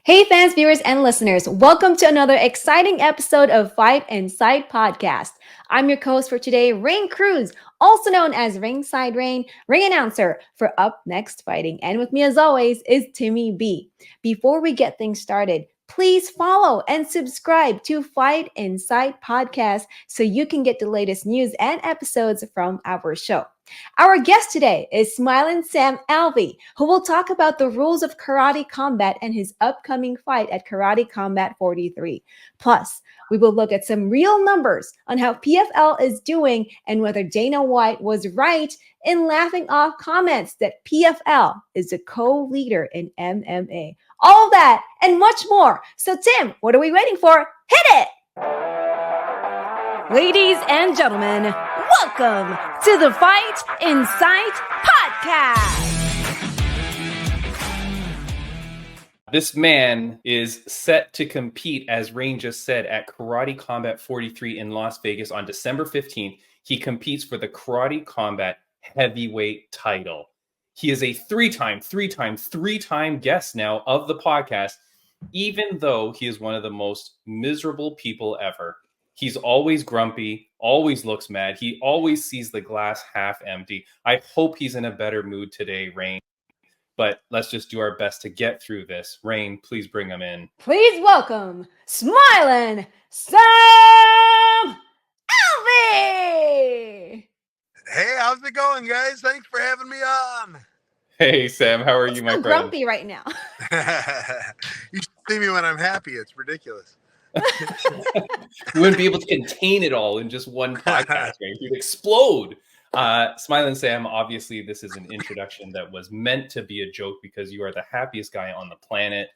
Hey fans, viewers, and listeners, welcome to another exciting episode of Fight and Sight Podcast. I'm your host for today, Raine Cruz, also known as Ringside Raine, ring announcer for Up Next Fighting. And with me as always is Timmy B. Before we get things started, please follow and subscribe to Fight and Sight Podcast so you can get the latest news and episodes from our show. Our guest today is smiling Sam Alvey, who will talk about the rules of karate combat and his upcoming fight at Karate Combat 43. Plus, we will look at some real numbers on how PFL is doing and whether Dana White was right in laughing off comments that PFL is a co-leader in MMA. All that and much more. So, Tim, what are we waiting for? Hit it! Ladies and gentlemen, welcome to the Fight in Sight Podcast. This man is set to compete, as Raine just said, at Karate Combat 43 in Las Vegas on December 15th. He competes for the Karate Combat heavyweight title. He is a three-time guest now of the podcast, even though he is one of the most miserable people ever. He's always grumpy, always looks mad. He always sees the glass half empty. I hope he's in a better mood today, Raine. But let's just do our best to get through this. Raine, please bring him in. Please welcome Smiling Sam Alvey! Hey, how's it going, guys? Thanks for having me on. Hey, Sam, how are you, my friend? Grumpy right now. You should see me when I'm happy. It's ridiculous. You wouldn't be able to contain it all in just one podcast, right? You'd explode. Smiling Sam, obviously, this is an introduction that was meant to be a joke because you are the happiest guy on the planet.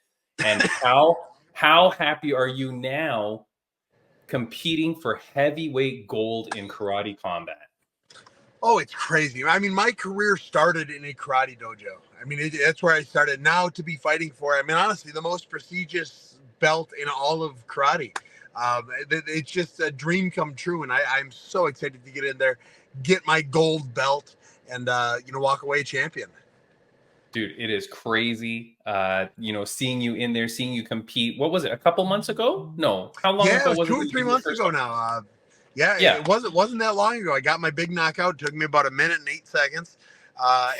And how happy are you now competing for heavyweight gold in karate combat? Oh, it's crazy. I mean, my career started in a karate dojo. I mean, that's where I started. Now to be fighting for, I mean, honestly, the most prestigious belt in all of karate. It's just a dream come true, and I'm so excited to get in there, get my gold belt, and walk away champion. Dude, it is crazy. Seeing you in there, seeing you compete. What was it? A couple months ago? No, how long ago was it? 2 or 3 months ago now. It wasn't that long ago. I got my big knockout. It took me about 1 minute and 8 seconds.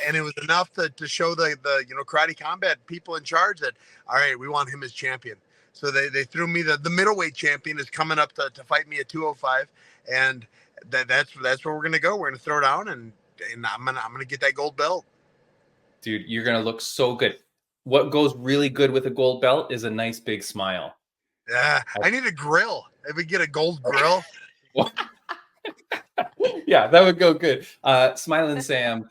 And it was enough to show the karate combat people in charge that, all right, we want him as champion. So they threw me the middleweight champion is coming up to fight me at 205, and that's where we're gonna go. We're gonna throw down, and I'm gonna get that gold belt. Dude, you're gonna look so good. What goes really good with a gold belt is a nice big smile. Yeah, I need a grill. If we get a gold grill. Yeah, that would go good. Smiling Sam,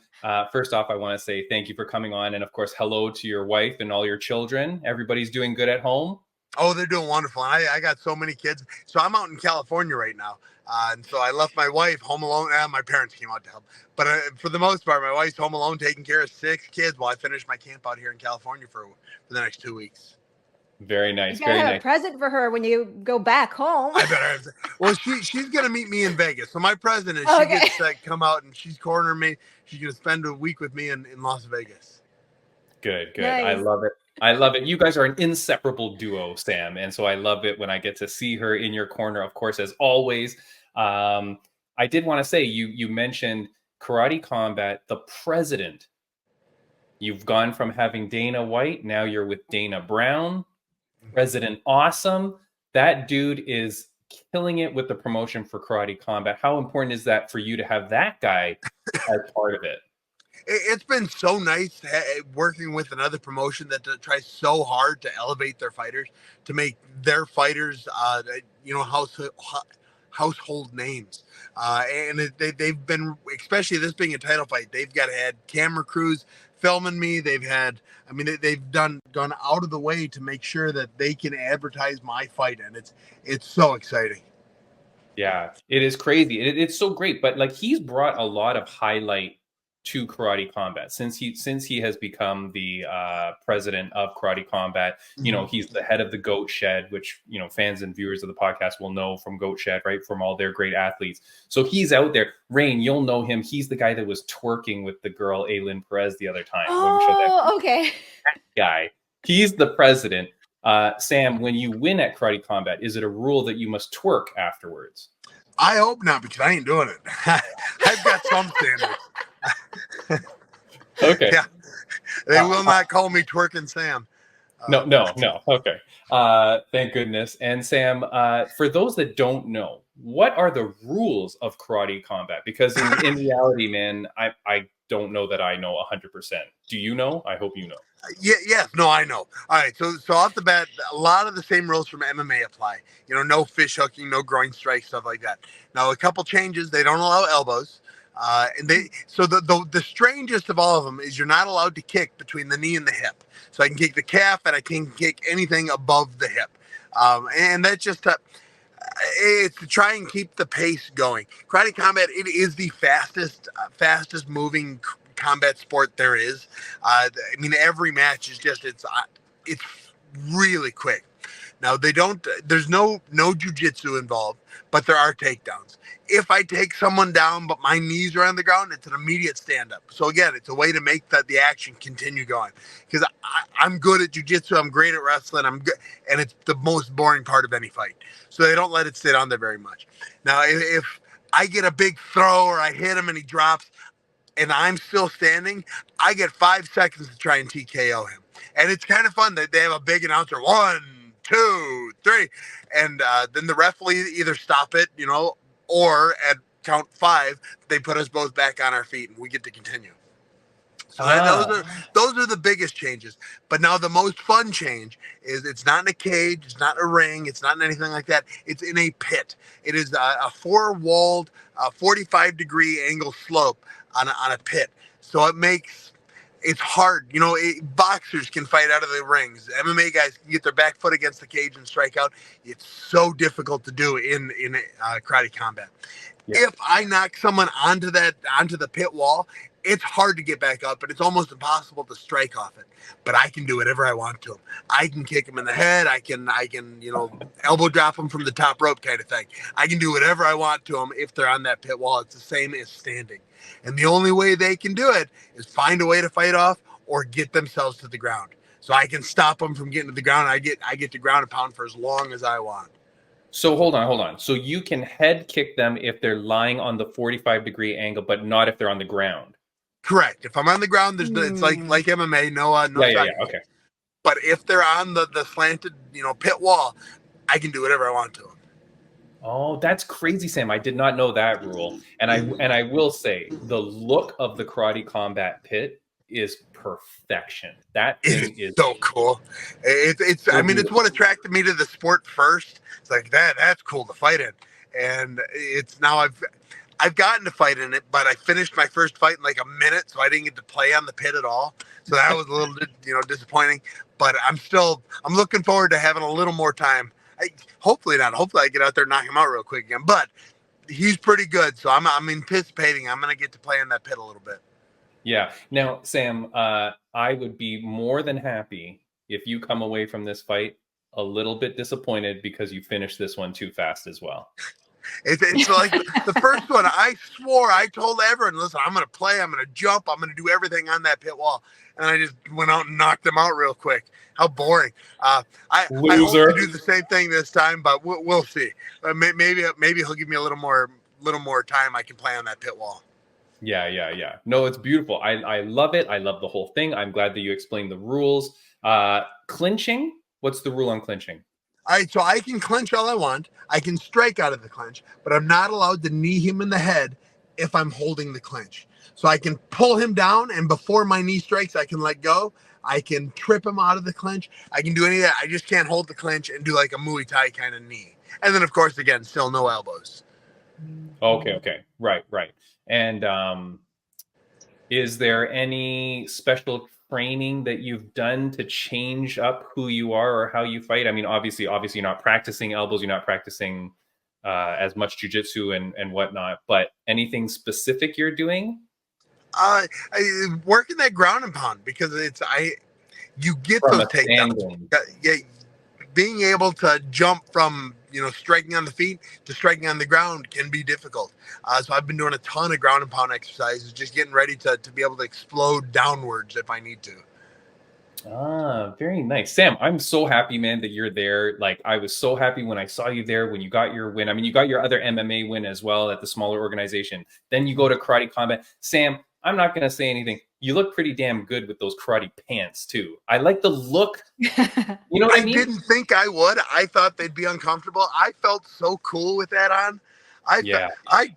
first off, I want to say thank you for coming on, and of course, hello to your wife and all your children. Everybody's doing good at home? Oh, they're doing wonderful. I got so many kids. So I'm out in California right now. And so I left my wife home alone. My parents came out to help. But for the most part, my wife's home alone taking care of 6 kids while I finish my camp out here in California for the next 2 weeks. Very nice. You gotta have a present for her when you go back home. I better. Well, she's gonna meet me in Vegas. So my present is she gets to come out and she's cornering me. She's gonna spend a week with me in Las Vegas. Good. Nice. I love it. You guys are an inseparable duo, Sam. And so I love it when I get to see her in your corner, of course, as always. I did want to say, you mentioned Karate Combat, the president. You've gone from having Dana White, now you're with Dana Brown. President Awesome. That dude is killing it with the promotion for Karate Combat. How important is that for you to have that guy as part of it? It's been so nice working with another promotion that tries so hard to elevate their fighters, to make their fighters, household names. And they've been, especially this being a title fight, they've had camera crews filming me. They've gone out of the way to make sure that they can advertise my fight, and it's so exciting. Yeah, it is crazy. It's so great, but like he's brought a lot of highlight to Karate Combat since he has become the president of Karate Combat. You know, he's the head of the Goat Shed, which, you know, fans and viewers of the podcast will know from Goat Shed, right? From all their great athletes. So he's out there. Raine, you'll know him. He's the guy that was twerking with the girl Aylin Perez the other time. Oh, okay. That guy. He's the president. Sam, when you win at Karate Combat, is it a rule that you must twerk afterwards? I hope not, because I ain't doing it. I've got some standards. Okay. Yeah, they will not call me twerking Sam. No. Okay. Thank goodness. And Sam, for those that don't know, what are the rules of Karate Combat? Because in reality, man, I don't know that I know 100%. Do you know? I hope you know. Yes, no, I know. All right, so off the bat, a lot of the same rules from MMA apply. No fish hooking, no groin strikes, stuff like that. Now, a couple changes: they don't allow elbows, and the strangest of all of them is you're not allowed to kick between the knee and the hip. So I can kick the calf, and I can kick anything above the hip, and that's just it's to try and keep the pace going. Karate Combat, it is the fastest moving combat sport there is. I mean, every match is it's really quick. Now there's no jujitsu involved, but there are takedowns. If I take someone down, but my knees are on the ground, it's an immediate stand up. So again, it's a way to make the action continue going. Because I'm good at jujitsu, I'm great at wrestling, I'm good, and it's the most boring part of any fight. So they don't let it sit on there very much. Now, if I get a big throw or I hit him and he drops, and I'm still standing, I get 5 seconds to try and TKO him. And it's kind of fun that they have a big announcer, 1, 2, 3. And then the ref will either stop it, or at count 5, they put us both back on our feet and we get to continue. So those are the biggest changes. But now the most fun change is it's not in a cage, it's not in a ring, it's not in anything like that. It's in a pit. It is a 4-walled, 45-degree angle slope on a pit. So it's hard. Boxers can fight out of the rings. MMA guys can get their back foot against the cage and strike out. It's so difficult to do in Karate Combat. Yeah. If I knock someone onto the pit wall, it's hard to get back up, but it's almost impossible to strike off it. But I can do whatever I want to them. I can kick them in the head. I can elbow drop them from the top rope kind of thing. I can do whatever I want to them if they're on that pit wall. It's the same as standing. And the only way they can do it is find a way to fight off or get themselves to the ground. So I can stop them from getting to the ground. I get to ground and pound for as long as I want. So hold on. So you can head kick them if they're lying on the 45-degree angle, but not if they're on the ground. Correct. If I'm on the ground, it's like MMA, no. Yeah, okay. But if they're on the slanted, pit wall, I can do whatever I want to them. Oh, that's crazy, Sam. I did not know that rule. And I will say the look of the Karate Combat pit is perfection. That thing is so cool. It's it's what attracted me to the sport first. It's like that's cool to fight in. And it's now I've gotten to fight in it, but I finished my first fight in like a minute, so I didn't get to play on the pit at all. So that was a little disappointing. But I'm looking forward to having a little more time. Hopefully not. Hopefully I get out there and knock him out real quick again. But he's pretty good, so I'm anticipating I'm going to get to play in that pit a little bit. Yeah. Now, Sam, I would be more than happy if you come away from this fight a little bit disappointed because you finished this one too fast as well. It's like the first one. I swore, I told everyone, listen, I'm going to play, I'm going to jump, I'm going to do everything on that pit wall. And I just went out and knocked them out real quick. How boring. I hope to do the same thing this time, but we'll see. Maybe he'll give me a little more time I can play on that pit wall. Yeah. No, it's beautiful. I love it. I love the whole thing. I'm glad that you explained the rules. Clinching? What's the rule on clinching? All right, so I can clinch all I want. I can strike out of the clinch, but I'm not allowed to knee him in the head if I'm holding the clinch. So I can pull him down, and before my knee strikes, I can let go. I can trip him out of the clinch. I can do any of that. I just can't hold the clinch and do like a Muay Thai kind of knee. And then, of course, again, still no elbows. Okay. Right. And is there any special training that you've done to change up who you are or how you fight? I mean, obviously you're not practicing elbows, you're not practicing as much jujitsu and whatnot, but anything specific you're doing? I working that ground and pound because you get From those takedowns. Yeah, being able to jump from striking on the feet to striking on the ground can be difficult. So I've been doing a ton of ground and pound exercises, just getting ready to be able to explode downwards if I need to. Very nice. Sam, I'm so happy, man, that you're there. Like, I was so happy when I saw you there, when you got your win. I mean, you got your other MMA win as well at the smaller organization. Then you go to Karate Combat. Sam, I'm not going to say anything. You look pretty damn good with those karate pants, too. I like the look. You know what I mean? Didn't think I would. I thought they'd be uncomfortable. I felt so cool with that on. I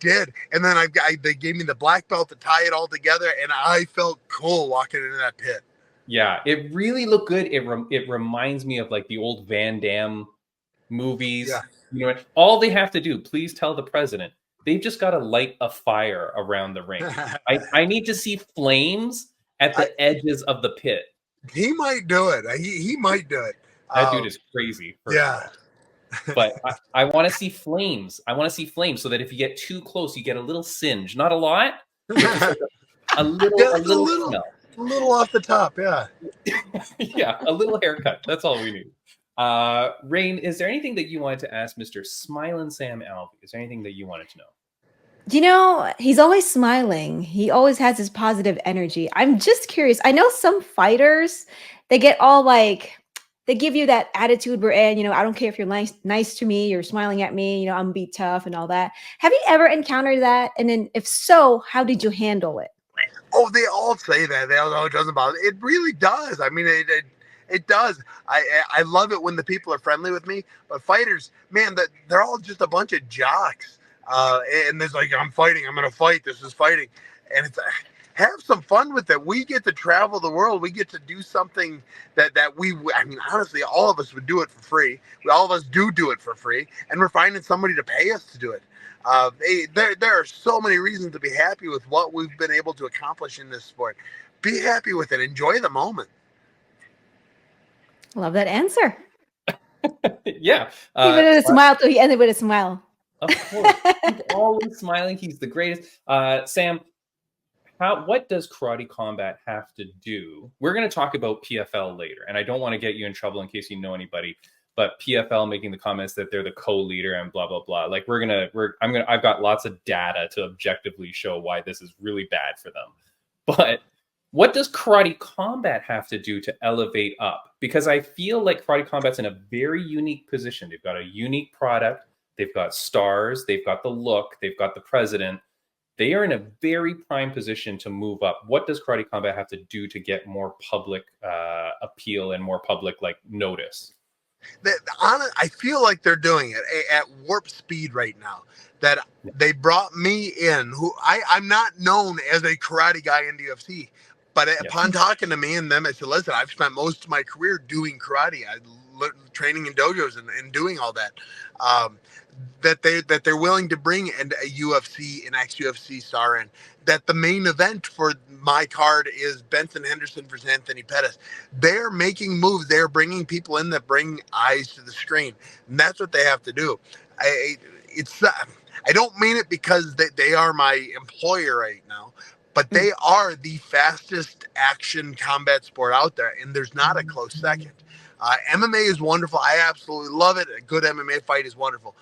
did. And then they gave me the black belt to tie it all together, and I felt cool walking into that pit. Yeah, it really looked good. It reminds me of like the old Van Damme movies. Yeah. You know, all they have to do, please tell the president, they've just got to light a fire around the ring. I need to see flames at the edges of the pit. He might do it. He might do it. That dude is crazy. Yeah. But I want to see flames. I want to see flames so that if you get too close, you get a little singe. Not a lot. A little smell. A little off the top, yeah. Yeah, a little haircut. That's all we need. Raine, is there anything that you wanted to ask Mr. Smilin' Sam Alvey? Is there anything that you wanted to know? You know, he's always smiling. He always has his positive energy. I'm just curious. I know some fighters, they get all like, they give you that attitude where, and I don't care if you're nice to me, you're smiling at me, I'm gonna be tough and all that. Have you ever encountered that? And then if so, how did you handle it? Oh, they all say that. They all know it doesn't bother. It really does. I mean, it does. I love it when the people are friendly with me. But fighters, man, they're all just a bunch of jocks. And there's like, I'm fighting. I'm gonna fight. This is fighting, and it's have some fun with it. We get to travel the world. We get to do something that I mean, honestly, all of us would do it for free. All of us do it for free, and we're finding somebody to pay us to do it. There are so many reasons to be happy with what we've been able to accomplish in this sport. Be happy with it. Enjoy the moment. Love that answer. Yeah. Even with a smile, too. He ended with a smile. Of course. He's always smiling. He's the greatest. Sam, what does Karate Combat have to do? We're going to talk about PFL later, and I don't want to get you in trouble in case you know anybody. But PFL making the comments that they're the co-leader and blah, blah, blah. Like I've got lots of data to objectively show why this is really bad for them. But what does Karate Combat have to do to elevate up? Because I feel like Karate Combat's in a very unique position. They've got a unique product. They've got stars. They've got the look. They've got the president. They are in a very prime position to move up. What does Karate Combat have to do to get more public appeal and more public notice? I feel like they're doing it at warp speed right now. That they brought me in, who I'm not known as a karate guy in the UFC, but upon talking to me and them, I said, listen, I've spent most of my career doing karate. I training in dojos and doing all that. That they're willing to bring a UFC, an ex-UFC star in. That the main event for my card is Benson Henderson versus Anthony Pettis. They're making moves. They're bringing people in that bring eyes to the screen. And that's what they have to do. I don't mean it because they are my employer right now, but they are the fastest action combat sport out there, and there's not a close second. MMA is wonderful. I absolutely love it. A good MMA fight is wonderful.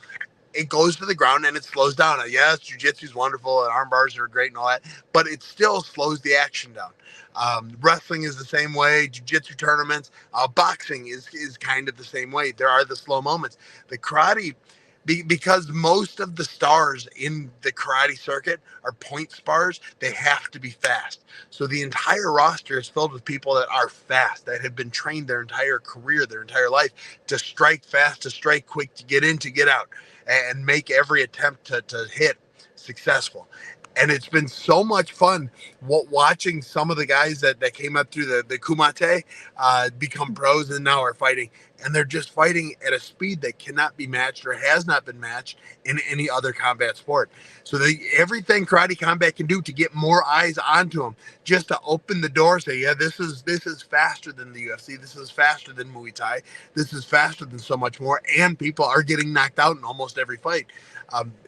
It goes to the ground and it slows down. Yes, jiu-jitsu is wonderful and arm bars are great and all that, but it still slows the action down. Wrestling is the same way. Jiu-jitsu tournaments, boxing is kind of the same way. There are the slow moments. The karate, because most of the stars in the karate circuit are point spars, they have to be fast. So the entire roster is filled with people that are fast, that have been trained their entire career, their entire life to strike fast, to strike quick, to get in, to get out, and make every attempt to hit successful. And it's been so much fun watching some of the guys that came up through the Kumite become pros and now are fighting. And they're just fighting at a speed that cannot be matched or has not been matched in any other combat sport. So everything Karate Combat can do to get more eyes onto them, just to open the door, say, yeah, this is faster than the UFC. This is faster than Muay Thai. This is faster than so much more. And people are getting knocked out in almost every fight.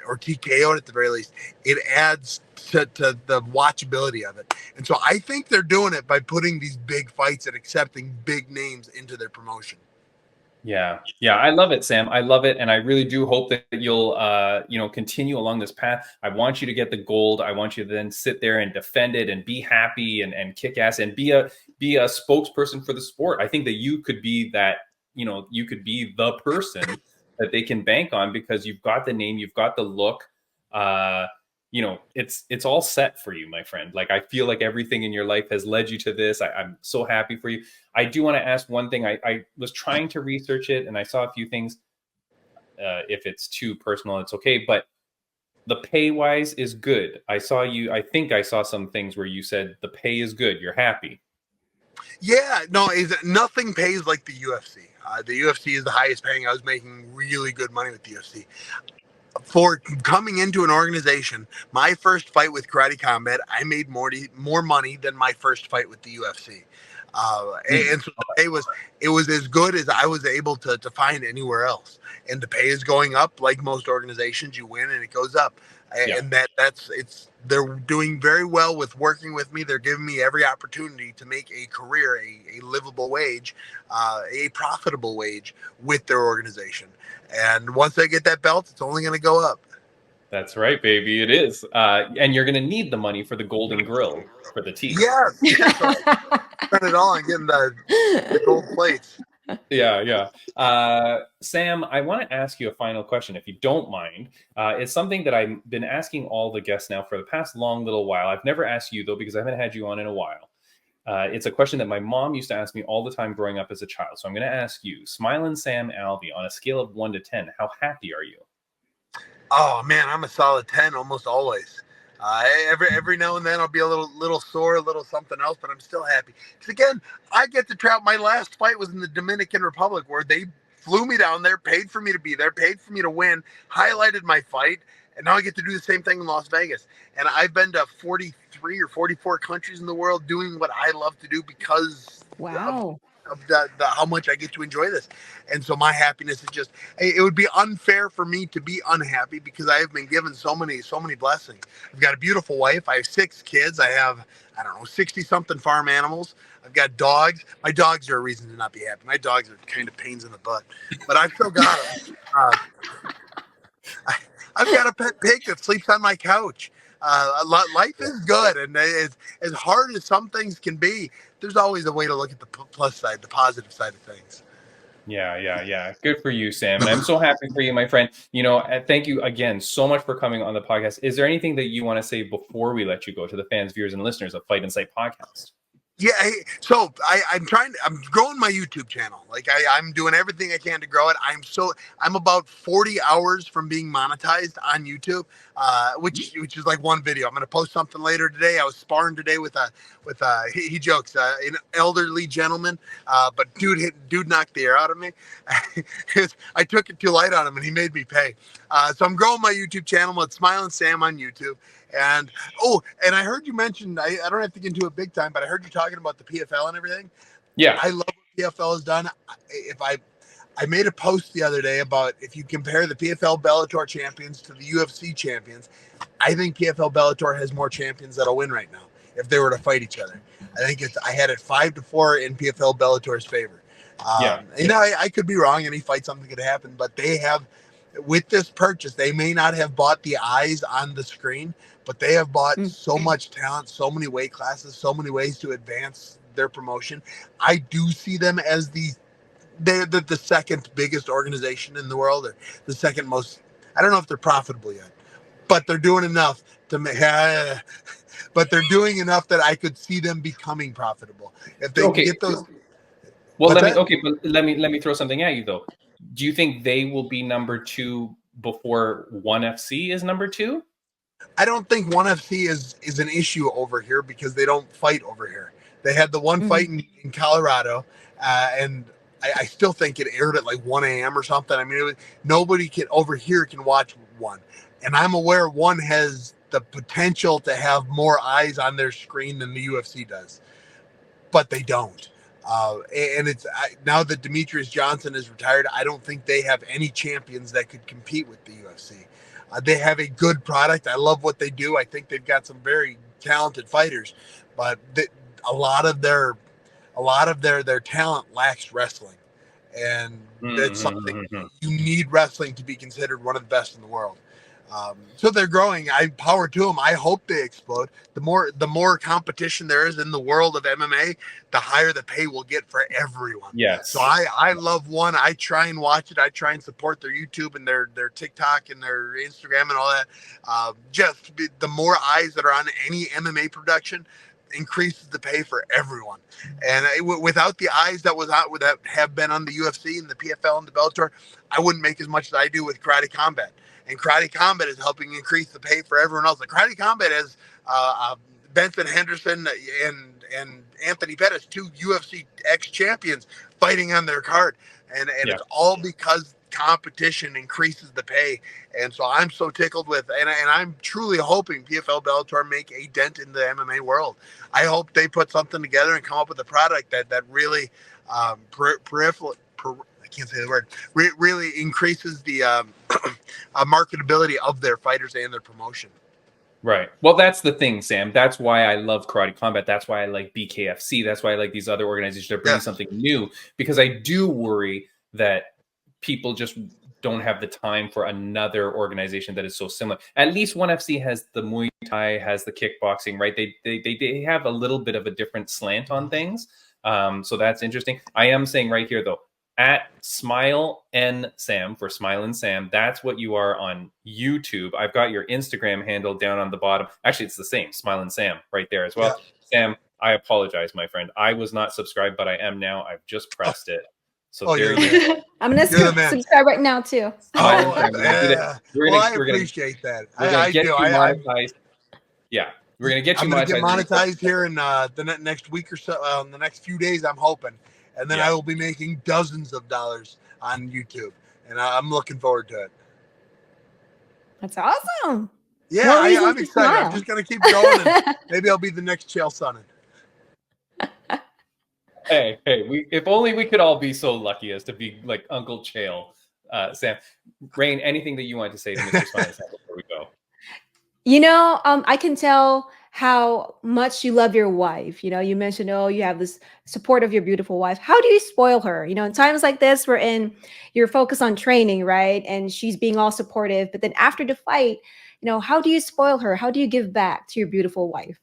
Or TKO'd at the very least. It adds to the watchability of it. And so I think they're doing it by putting these big fights and accepting big names into their promotion. Yeah. I love it, Sam. I love it. And I really do hope that you'll, continue along this path. I want you to get the gold. I want you to then sit there and defend it and be happy and kick ass and be a spokesperson for the sport. I think that you could be that, you could be the person that they can bank on because you've got the name, you've got the look. It's all set for you, my friend. Like, I feel like everything in your life has led you to this. I'm so happy for you. I do want to ask one thing. I was trying to research it and I saw a few things. If it's too personal, it's okay. But the pay wise is good. I think I saw some things where you said the pay is good. You're happy. Yeah, no, nothing pays like the UFC. The UFC is the highest paying. I was making really good money with the UFC. For coming into an organization, my first fight with Karate Combat, I made more money than my first fight with the UFC. And so the pay was as good as I was able to find anywhere else. And the pay is going up like most organizations. You win and it goes up. And they're doing very well with working with me. They're giving me every opportunity to make a career, a livable wage, a profitable wage with their organization. And once I get that belt, it's only going to go up. That's right, baby. It is. And you're going to need the money for the Golden Grill for the teeth. Yes. So spend it all on getting the gold plates. Yeah. Sam, I want to ask you a final question, if you don't mind. It's something that I've been asking all the guests now for the past long little while. I've never asked you, though, because I haven't had you on in a while. It's a question that my mom used to ask me all the time growing up as a child. So I'm going to ask you, Smiling Sam Alvey, on a scale of 1 to 10, how happy are you? Oh, man, I'm a solid 10 almost always. Every now and then I'll be a little sore, a little something else, but I'm still happy. Because again, I get to travel. My last fight was in the Dominican Republic, where they flew me down there, paid for me to be there, paid for me to win, highlighted my fight, and now I get to do the same thing in Las Vegas. And I've been to 43 or 44 countries in the world doing what I love to do because of how much I get to enjoy this. And so my happiness is just, it would be unfair for me to be unhappy because I have been given so many blessings. I've got a beautiful wife. I have 6 kids. I have, 60 something farm animals. I've got dogs. My dogs are a reason to not be happy. My dogs are kind of pains in the butt, but I've still got them. I've got a pet pig that sleeps on my couch. Life is good, and as hard as some things can be, there's always a way to look at the plus side, the positive side of things. Yeah. Good for you, Sam. And I'm so happy for you, my friend. Thank you again so much for coming on the podcast. Is there anything that you want to say before we let you go to the fans, viewers, and listeners of Fight Insight Podcast? Yeah, so I'm growing my YouTube channel. Like I'm doing everything I can to grow it. I'm about 40 hours from being monetized on YouTube, which is like one video. I'm gonna post something later today. I was sparring today with he jokes, an elderly gentleman, but dude knocked the air out of me. I took it too light on him and he made me pay. So I'm growing my YouTube channel. It's Smiling Sam on YouTube. And I heard you mention, I don't have to get into it big time, but I heard you talking about the PFL and everything. Yeah. I love what PFL has done. I made a post the other day about if you compare the PFL Bellator champions to the UFC champions, I think PFL Bellator has more champions that'll win right now if they were to fight each other. I had it 5-4 in PFL Bellator's favor. I could be wrong. Any fight, something could happen, but they have, with this purchase, they may not have bought the eyes on the screen, but they have bought so much talent, so many weight classes, so many ways to advance their promotion. I do see them as they're the second biggest organization in the world, or the second most. I don't know if they're profitable yet, but they're doing enough to make. But they're doing enough that I could see them becoming profitable if they get those. Well, let me throw something at you though. Do you think they will be number 2 before ONE FC is number 2? I don't think ONE FC is an issue over here because they don't fight over here. They had the one fight in Colorado, and I still think it aired at like 1 a.m. or something. I mean, nobody over here can watch ONE. And I'm aware ONE has the potential to have more eyes on their screen than the UFC does, but they don't. And now that Demetrius Johnson is retired, I don't think they have any champions that could compete with the UFC. They have a good product. I love what they do. I think they've got some very talented fighters, but a lot of their talent lacks wrestling. and that's something you need wrestling to be considered one of the best in the world. So they're growing. I power to them. I hope they explode. The more competition there is in the world of MMA, the higher the pay will get for everyone. Yes. So I love one. I try and watch it. I try and support their YouTube and their TikTok and their Instagram and all that. Just the more eyes that are on any MMA production increases the pay for everyone. And without the eyes that have been on the UFC and the PFL and the Bellator, I wouldn't make as much as I do with Karate Combat. And Karate Combat is helping increase the pay for everyone else. Like Karate Combat has Benson Henderson and Anthony Pettis, two UFC ex-champions, fighting on their card. And it's all because competition increases the pay. And so I'm so tickled with, and I'm truly hoping PFL Bellator make a dent in the MMA world. I hope they put something together and come up with a product that really I can't say the word, really increases the marketability of their fighters and their promotion. Right. Well, that's the thing, Sam. That's why I love Karate Combat. That's why I like BKFC. That's why I like these other organizations that are bringing something new, because I do worry that people just don't have the time for another organization that is so similar. At least ONE FC has the Muay Thai, has the kickboxing, right? They have a little bit of a different slant on things. So that's interesting. I am saying right here, though, at Smile and Sam for Smile and Sam. That's what you are on YouTube. I've got your Instagram handle down on the bottom. Actually, it's the same, Smile and Sam, right there as well. Yeah. Sam, I apologize, my friend. I was not subscribed, but I am now. I've just pressed it. So there you go. I'm going to subscribe right now, too. I appreciate that. I do. Monetized. Yeah. We're going to get you monetized. Get monetized here in the next week or so, the next few days, I'm hoping. And then I will be making dozens of dollars on YouTube. And I'm looking forward to it. That's awesome. Yeah, I'm excited. Smile. I'm just going to keep going. And maybe I'll be the next Chael Sonnen. Hey, if only we could all be so lucky as to be like Uncle Chael. Sam, Raine, anything that you want to say to Mr. Sonnen before we go? I can tell how much you love your wife. You mentioned, you have this support of your beautiful wife. How do you spoil her? In times like this, you're focused on training, right? And she's being all supportive. But then after the fight, how do you spoil her? How do you give back to your beautiful wife?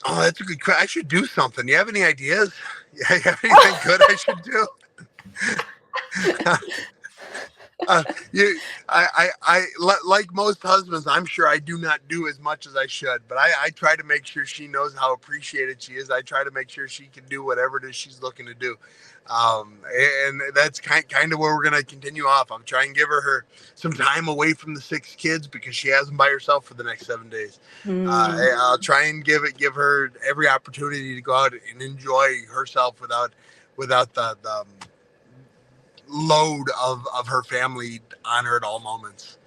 Oh, that's a good question. I should do something. You have any ideas? You have anything good I should do? Like most husbands, I'm sure I do not do as much as I should, but I try to make sure she knows how appreciated she is. I try to make sure she can do whatever it is she's looking to do. And that's kind of where we're going to continue off. I'm trying to give her some time away from the 6 kids because she has them by herself for the next 7 days. I'll try and give her every opportunity to go out and enjoy herself without the load of her family on her at all moments.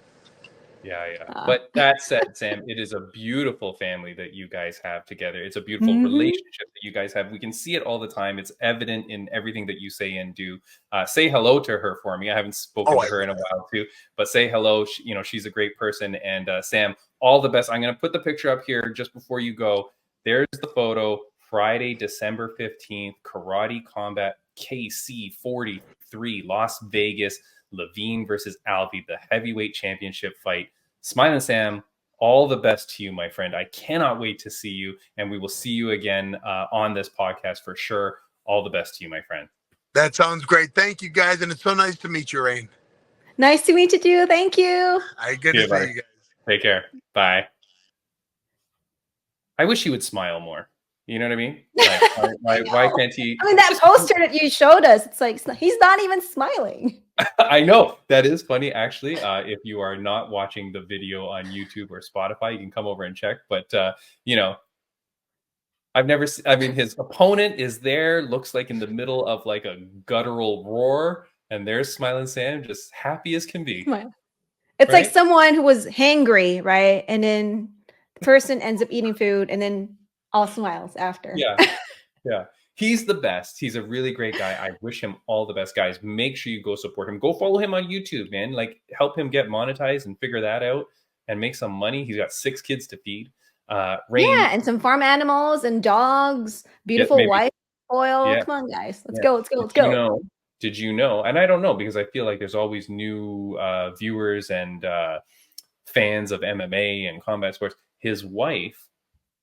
But that said, Sam, it is a beautiful family that you guys have together. It's a beautiful relationship that you guys have. We can see it all the time. It's evident in everything that you say and do. Say hello to her for me. I haven't spoken to her in a while too, but say hello. She's a great person. And Sam, all the best. I'm going to put the picture up here just before you go. There's the photo. Friday, December 15th, Karate Combat KC 43, Las Vegas. Levine versus Alvey, the heavyweight championship fight. Smile and Sam, all the best to you, my friend. I cannot wait to see you, and we will see you again on this podcast for sure. All the best to you, my friend. That sounds great. Thank you, guys, and it's so nice to meet you, Raine. Nice to meet you, too. Thank you. Good to see you guys. Take care. Bye. I wish he would smile more. You know what I mean? Like, why can't he? I mean, that poster that you showed us, it's like he's not even smiling. I know. That is funny, actually. If you are not watching the video on YouTube or Spotify, you can come over and check. But, I've never seen, his opponent is there, looks like in the middle of like a guttural roar. And there's Smiling Sam, just happy as can be. It's like someone who was hangry, right? And then the person ends up eating food and then all smiles after. Yeah. He's the best. He's a really great guy. I wish him all the best, guys. Make sure you go support him. Go follow him on YouTube, man. Like, help him get monetized and figure that out and make some money. He's got 6 kids to feed. Raine, and some farm animals and dogs. Beautiful wife oil. Yeah. Come on, guys. Let's go. did you know? And I don't know, because I feel like there's always new viewers and fans of MMA and combat sports. His wife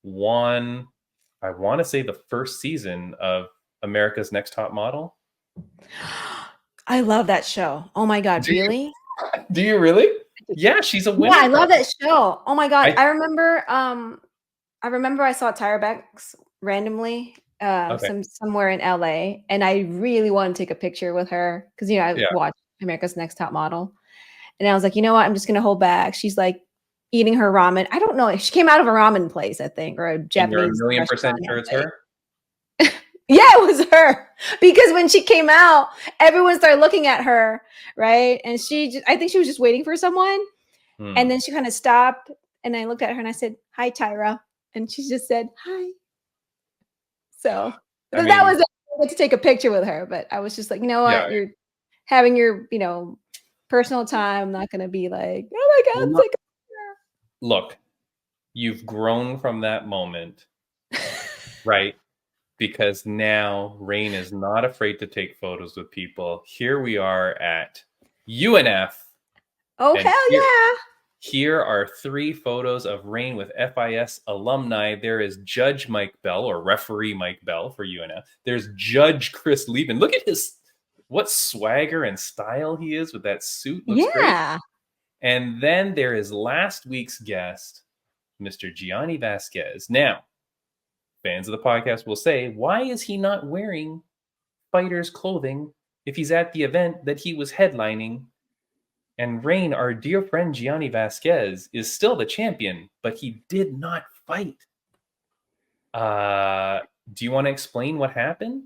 won, I want to say, the first season of America's Next Top Model. I love that show. Oh my God, really? Do you really? Yeah, she's a winner. Yeah, I love that show. Oh my God. I remember I saw Tyra Banks randomly somewhere in LA, and I really wanted to take a picture with her because I watched America's Next Top Model. And I was like, you know what? I'm just gonna hold back. She's like eating her ramen. I don't know. She came out of a ramen place, I think, or a Japanese. And you're 1,000,000% sure it's her? Yeah, it was her. Because when she came out, everyone started looking at her, right? And I think she was just waiting for someone. And then she kind of stopped, and I looked at her and I said, "Hi, Tyra." And she just said, "Hi." So that was it. I went to take a picture with her, but I was just like, you know what? You're having your, personal time. I'm not going to be like, oh my God, take a picture. Look, you've grown from that moment, right? Because now Raine is not afraid to take photos with people. Here we are at UNF. Oh, hell yeah. Here are 3 photos of Raine with FIS alumni. There is Judge Mike Bell, or referee Mike Bell for UNF. There's Judge Chris Lieben. Look at what swagger and style he is with that suit. Looks great. And then there is last week's guest, Mr. Gianni Vasquez. Now, fans of the podcast will say, why is he not wearing fighter's clothing if he's at the event that he was headlining? And Raine, our dear friend Gianni Vasquez, is still the champion, but he did not fight. Do you want to explain what happened?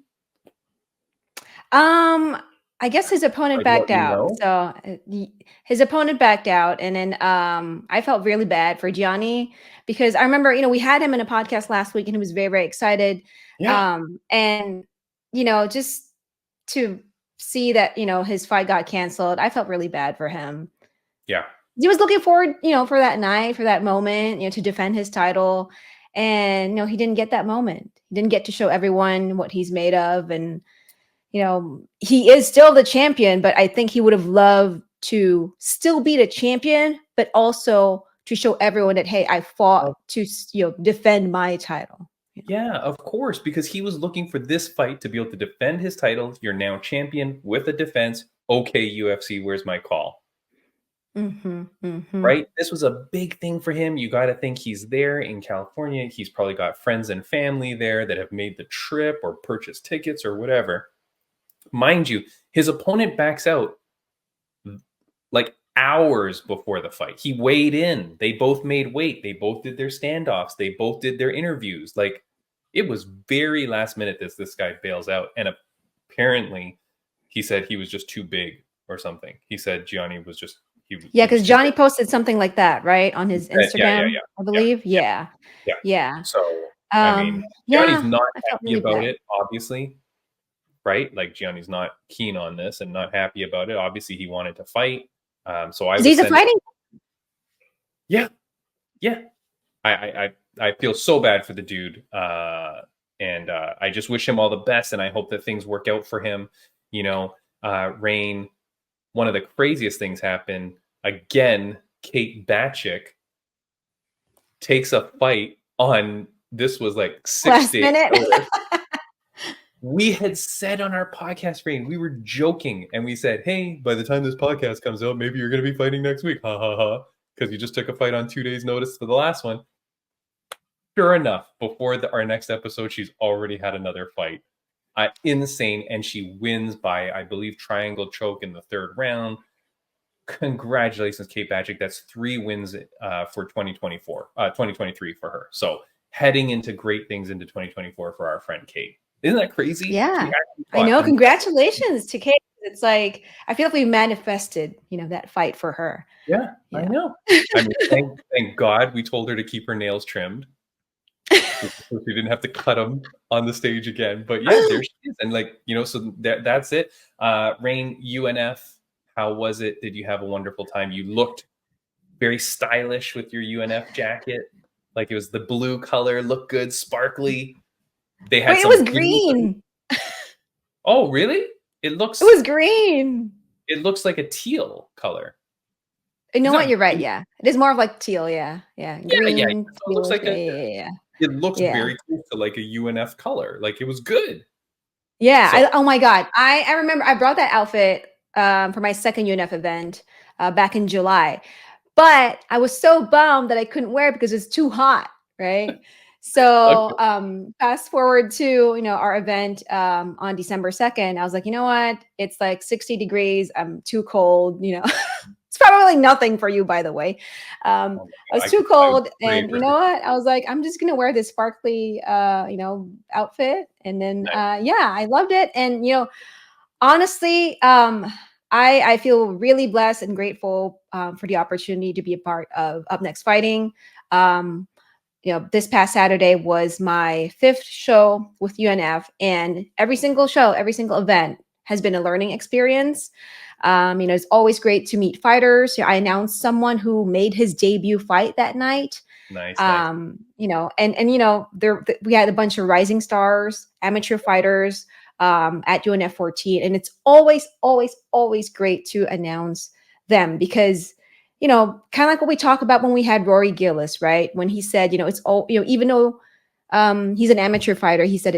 I guess his opponent backed out. So his opponent backed out, and then I felt really bad for Gianni because I remember, we had him in a podcast last week, and he was very, very excited. Yeah. And just to see that his fight got canceled, I felt really bad for him. Yeah, he was looking forward, for that night, for that moment, to defend his title, and he didn't get that moment. He didn't get to show everyone what he's made of, and he is still the champion, but I think he would have loved to still be the champion, but also to show everyone that, hey, I fought to defend my title. Yeah, of course, because he was looking for this fight to be able to defend his title. You're now champion with a defense. Okay, UFC, where's my call? Right? This was a big thing for him. You got to think he's there in California. He's probably got friends and family there that have made the trip or purchased tickets or whatever. Mind you, his opponent backs out like hours before the fight. He weighed in. They both made weight. They both did their standoffs. They both did their interviews. Like, it was very last minute this guy bails out. And apparently he said he was just too big or something. He said Gianni was just... because Johnny posted something like that, right? On his Instagram, I believe. Yeah. So, Gianni's not happy about it, obviously. Right? Like, Gianni's not keen on this and not happy about it. Obviously, he wanted to fight. So he's a fighting. Yeah. I feel so bad for the dude. And I just wish him all the best. And I hope that things work out for him. Raine, one of the craziest things happened. Again, Kate Batchick takes a fight on, this was like 6 days notice. We had said on our podcast, Raine, we were joking, and we said, hey, by the time this podcast comes out, maybe you're going to be fighting next week. Ha, ha, ha. Because you just took a fight on 2 days' notice for the last one. Sure enough, before our next episode, she's already had another fight. Insane, and she wins by, I believe, triangle choke in the 3rd round. Congratulations, Kate Batchick. That's 3 wins for 2023 for her. So heading into great things into 2024 for our friend Kate. Isn't that crazy? Yeah, I know. Congratulations to Kate. It's like, I feel like we manifested, that fight for her. Yeah, I know. I mean, thank God we told her to keep her nails trimmed. So she didn't have to cut them on the stage again. But yeah, there she is. And so that's it. Raine, UNF, how was it? Did you have a wonderful time? You looked very stylish with your UNF jacket. Like, it was the blue color, looked good, sparkly. They had it was green. Oh, really? It looks. It was green. It looks like a teal color. You know It's what? not You're right. green. Yeah, it is more of like teal. Yeah, Yeah. green, So it looks tealish. like Yeah. it looks Yeah. very close to like a UNF color. Like it was good. Yeah. So Oh my God. I remember I brought that outfit for my second UNF event back in July, but I was so bummed that I couldn't wear it because it's too hot. Right. So okay. fast forward to, our event on December 2nd. I was like, you know what? It's like 60 degrees. I'm too cold. It's probably nothing for you, by the way. Oh I was I too I cold, pray and for you know what? I was like, I'm just gonna wear this sparkly, outfit, and then, nice. yeah, I loved it. And honestly, I feel really blessed and grateful for the opportunity to be a part of Up Next Fighting. Um, this past Saturday was my fifth show with UNF, and every single show, every single event has been a learning experience. It's always great to meet fighters. I announced someone who made his debut fight that night. Nice. Nice. We had a bunch of rising stars, amateur fighters at UNF 14, and it's always, always, always great to announce them because kind of like what we talk about when we had Rory Gillis, right? When he said, it's all, even though he's an amateur fighter, he said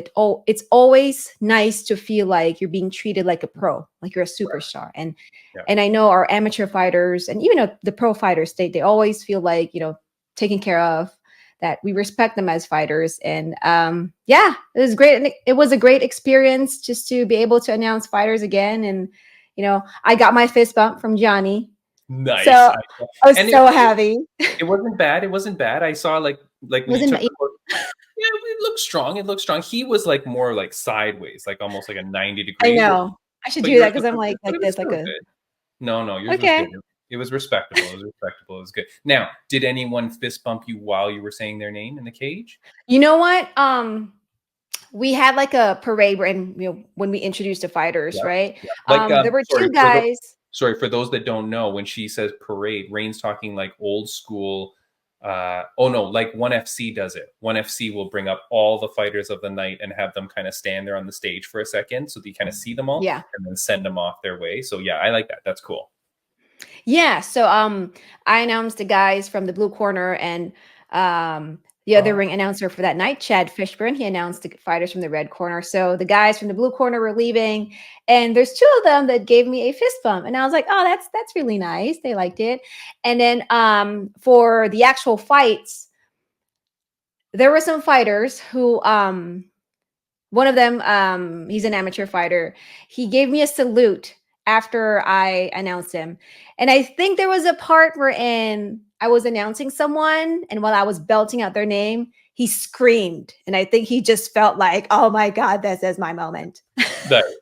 it's always nice to feel like you're being treated like a pro, like you're a superstar. And Yeah. and I know our amateur fighters and even the pro fighters, they always feel like, taken care of, that we respect them as fighters. And yeah, it was great. And it was a great experience just to be able to announce fighters again. And I got my fist bump from Johnny. Nice. So I was And so happy. it wasn't bad. It wasn't bad. I saw like when you Wasn't took the look, yeah, it looked strong. It looked strong. He was like more like sideways, like almost like a 90 I degrees. know. I should But do that yours because was I'm good. But like it was this, like still a good. No, yours was okay. good. It was respectable. It was respectable. It was good. Now, did anyone fist bump you while you were saying their name in the cage? You know what? We had like a parade when we introduced the fighters, Yeah. right? Yeah. Like There were two guys. For those that don't know, when she says parade, Raine's talking like old school. Oh no, like ONE FC does it. ONE FC will bring up all the fighters of the night and have them kind of stand there on the stage for a second so that you kind of see them all, Yeah. and then send them off their way. So yeah, I like that. That's cool. Yeah. So I announced the guys from the blue corner, and the other ring announcer for that night, Chad Fishburne, he announced the fighters from the red corner. So the guys from the blue corner were leaving, and there's two of them that gave me a fist bump, and I was like, oh, that's really nice. They liked it. And then for the actual fights, there were some fighters who one of them, he's an amateur fighter. He gave me a salute after I announced him. And I think there was a part wherein I was announcing someone, and while I was belting out their name, he screamed. And I think he just felt like, oh my God, this is my moment.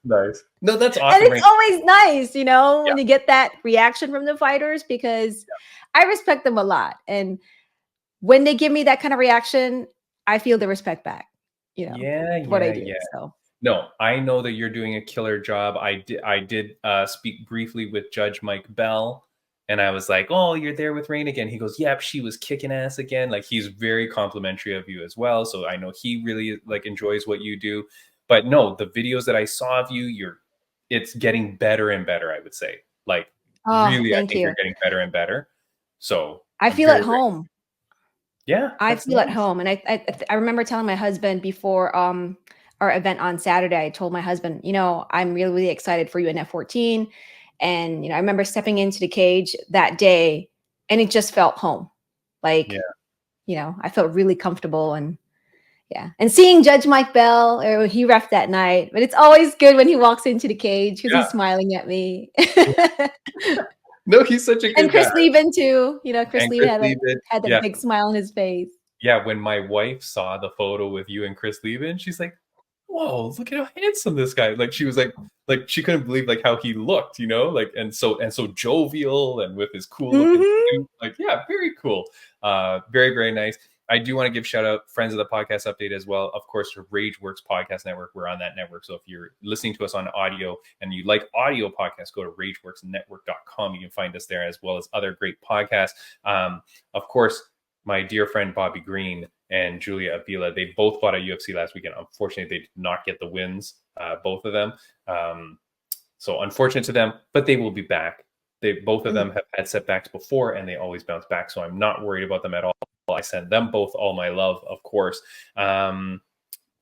Nice. No, that's And awesome. it's always nice, Yeah. when you get that reaction from the fighters, because I respect them a lot. And when they give me that kind of reaction, I feel the respect back, what I do. Yeah. So No, I know that you're doing a killer job. I did speak briefly with Judge Mike Bell, and I was like, "Oh, you're there with Raine again." He goes, "Yep, she was kicking ass again." Like he's very complimentary of you as well, so I know he really like enjoys what you do. But no, the videos that I saw of you, it's getting better and better. I would say, like really, I thank think you. you're getting better and better. So I I'm feel at very, home. yeah, I that's feel at nice. home. And I remember telling my husband before our event on Saturday, I told my husband, I'm really, really excited for you in F14. And I remember stepping into the cage that day, and it just felt home. Like, I felt really comfortable. And yeah. And seeing Judge Mike Bell, or he ref that night, but it's always good when he walks into the cage because he's smiling at me. No, he's such a And good Chris guy. Leben too. Chris And Leben Chris had that big smile on his face. Yeah, when my wife saw the photo with you and Chris Leben, she's like, "Whoa, look at how handsome this guy!" Like she was like she couldn't believe like how he looked, like and so jovial and with his cool looking suit. Like, yeah, very cool. Very, very nice. I do want to give shout out friends of the podcast update as well. Of course, to RageWorks Podcast Network. We're on that network. So if you're listening to us on audio and you like audio podcasts, go to rageworksnetwork.com. You can find us there as well as other great podcasts. Of course, my dear friend Bobby Green and Julia Avila, they both fought at UFC last weekend. Unfortunately, they did not get the wins, both of them. So unfortunate to them, but they will be back. Both of them have had setbacks before, and they always bounce back. So I'm not worried about them at all. I send them both all my love, of course.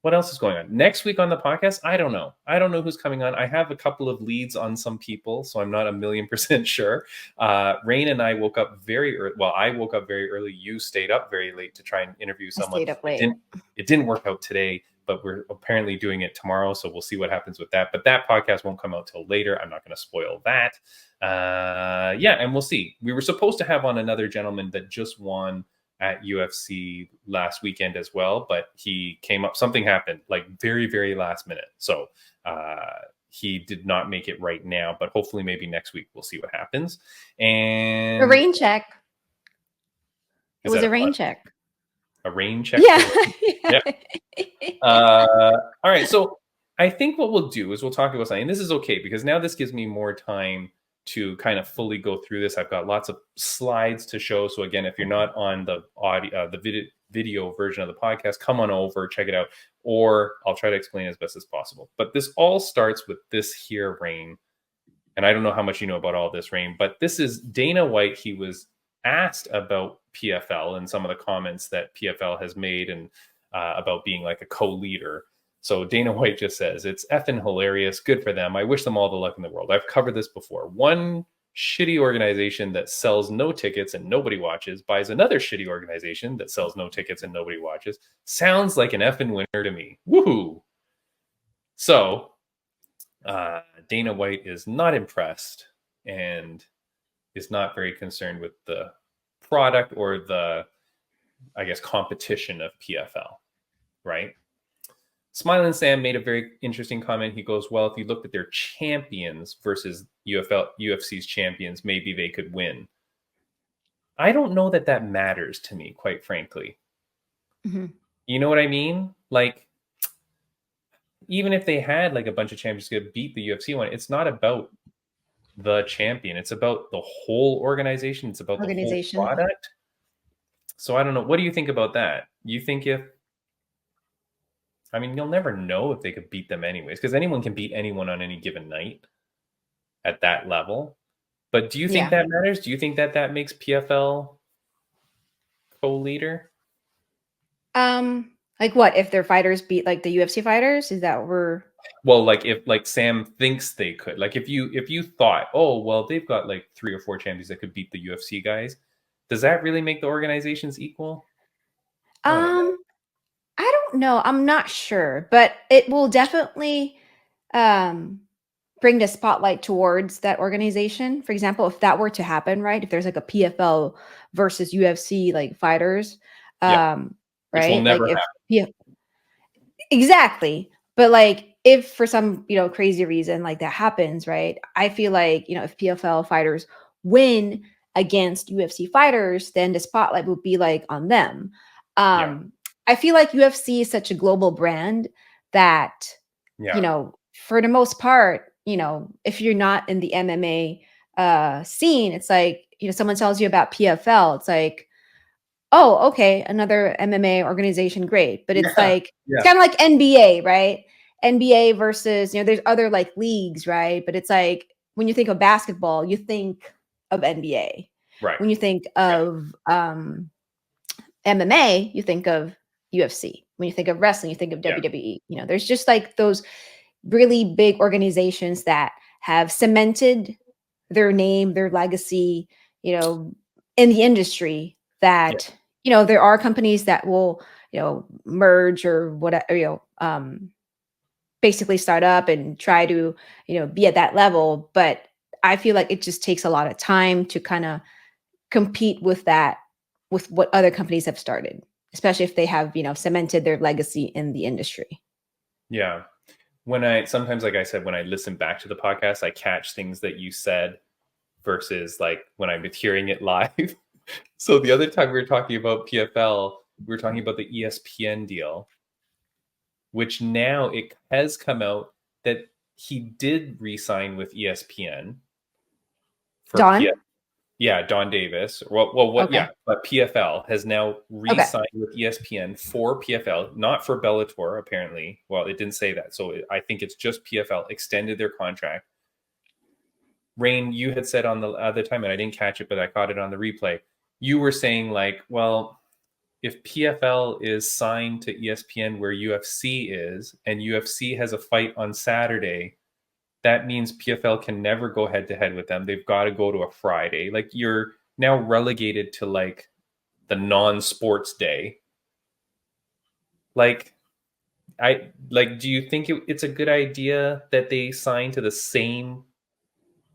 What else is going on next week on the podcast? I don't know. I don't know who's coming on. I have a couple of leads on some people, so I'm not 1,000,000% sure. Raine and I woke up very early. Well, I woke up very early. You stayed up very late to try and interview someone. I stayed up late. It didn't work out today, but we're apparently doing it tomorrow. So we'll see what happens with that. But that podcast won't come out till later. I'm not going to spoil that. And we'll see. We were supposed to have on another gentleman that just won at UFC last weekend as well, but he came up, something happened like very, very last minute. So he did not make it right now, but hopefully maybe next week we'll see what happens. And a rain check. It was a rain check. A rain check? Yeah. All right. So I think what we'll do is we'll talk about something. And this is okay because now this gives me more time to kind of fully go through this. I've got lots of slides to show. So again, if you're not on the audio, the video version of the podcast, come on over, check it out, or I'll try to explain as best as possible. But this all starts with this here, Raine. And I don't know how much you know about all this, Raine, but this is Dana White. He was asked about PFL and some of the comments that PFL has made and about being like a co-leader. So Dana White just says, it's effing hilarious. Good for them. I wish them all the luck in the world. I've covered this before. One shitty organization that sells no tickets and nobody watches buys another shitty organization that sells no tickets and nobody watches. Sounds like an effing winner to me. Woohoo. So Dana White is not impressed and is not very concerned with the product or the, I guess, competition of PFL, right? Smiling Sam made a very interesting comment. He goes, well, if you looked at their champions versus UFC's champions, maybe they could win. I don't know that matters to me, quite frankly. Mm-hmm. You know what I mean? Like, even if they had like a bunch of champions who could beat the UFC one, it's not about the champion. It's about the whole organization. It's about the whole product. So I don't know. What do you think about that? You think you'll never know if they could beat them anyways, because anyone can beat anyone on any given night at that level. But do you think that matters? Do you think that makes PFL co-leader? Like what? If their fighters beat like the UFC fighters? Is that what we're... Well, like if like Sam thinks they could. Like if you thought, oh, well, they've got like 3 or 4 champions that could beat the UFC guys. Does that really make the organizations equal? I don't know. I'm not sure, but it will definitely bring the spotlight towards that organization. For example, if that were to happen, right? If there's like a PFL versus UFC like fighters, right? Which will never happen. Exactly. But like if for some, crazy reason like that happens, right? I feel like, if PFL fighters win against UFC fighters, then the spotlight would be like on them. I feel like UFC is such a global brand that, for the most part, if you're not in the MMA scene, it's like, someone tells you about PFL, it's like, oh, okay, another MMA organization, great. But it's like, it's kind of like NBA, right? NBA versus, there's other like leagues, right? But it's like, when you think of basketball, you think of NBA. Right. When you think of MMA, you think of UFC. When you think of wrestling, you think of WWE. There's just like those really big organizations that have cemented their name, their legacy, in the industry that, there are companies that will, merge or whatever, basically start up and try to, be at that level. But I feel like it just takes a lot of time to kind of compete with that, with what other companies have started, especially if they have, cemented their legacy in the industry. Yeah. Sometimes, like I said, when I listen back to the podcast, I catch things that you said versus like when I'm hearing it live. So the other time we were talking about PFL, we were talking about the ESPN deal, which now it has come out that he did re-sign with ESPN. Don? Don Davis. But PFL has now re-signed with ESPN for PFL, not for Bellator, apparently. Well, it didn't say that. So I think it's just PFL extended their contract. Raine, you had said on the other time, and I didn't catch it, but I caught it on the replay. You were saying like, well, if PFL is signed to ESPN where UFC is, and UFC has a fight on Saturday, that means PFL can never go head to head with them. They've got to go to a Friday. Like, you're now relegated to like the non-sports day. Like, do you think it's a good idea that they sign to the same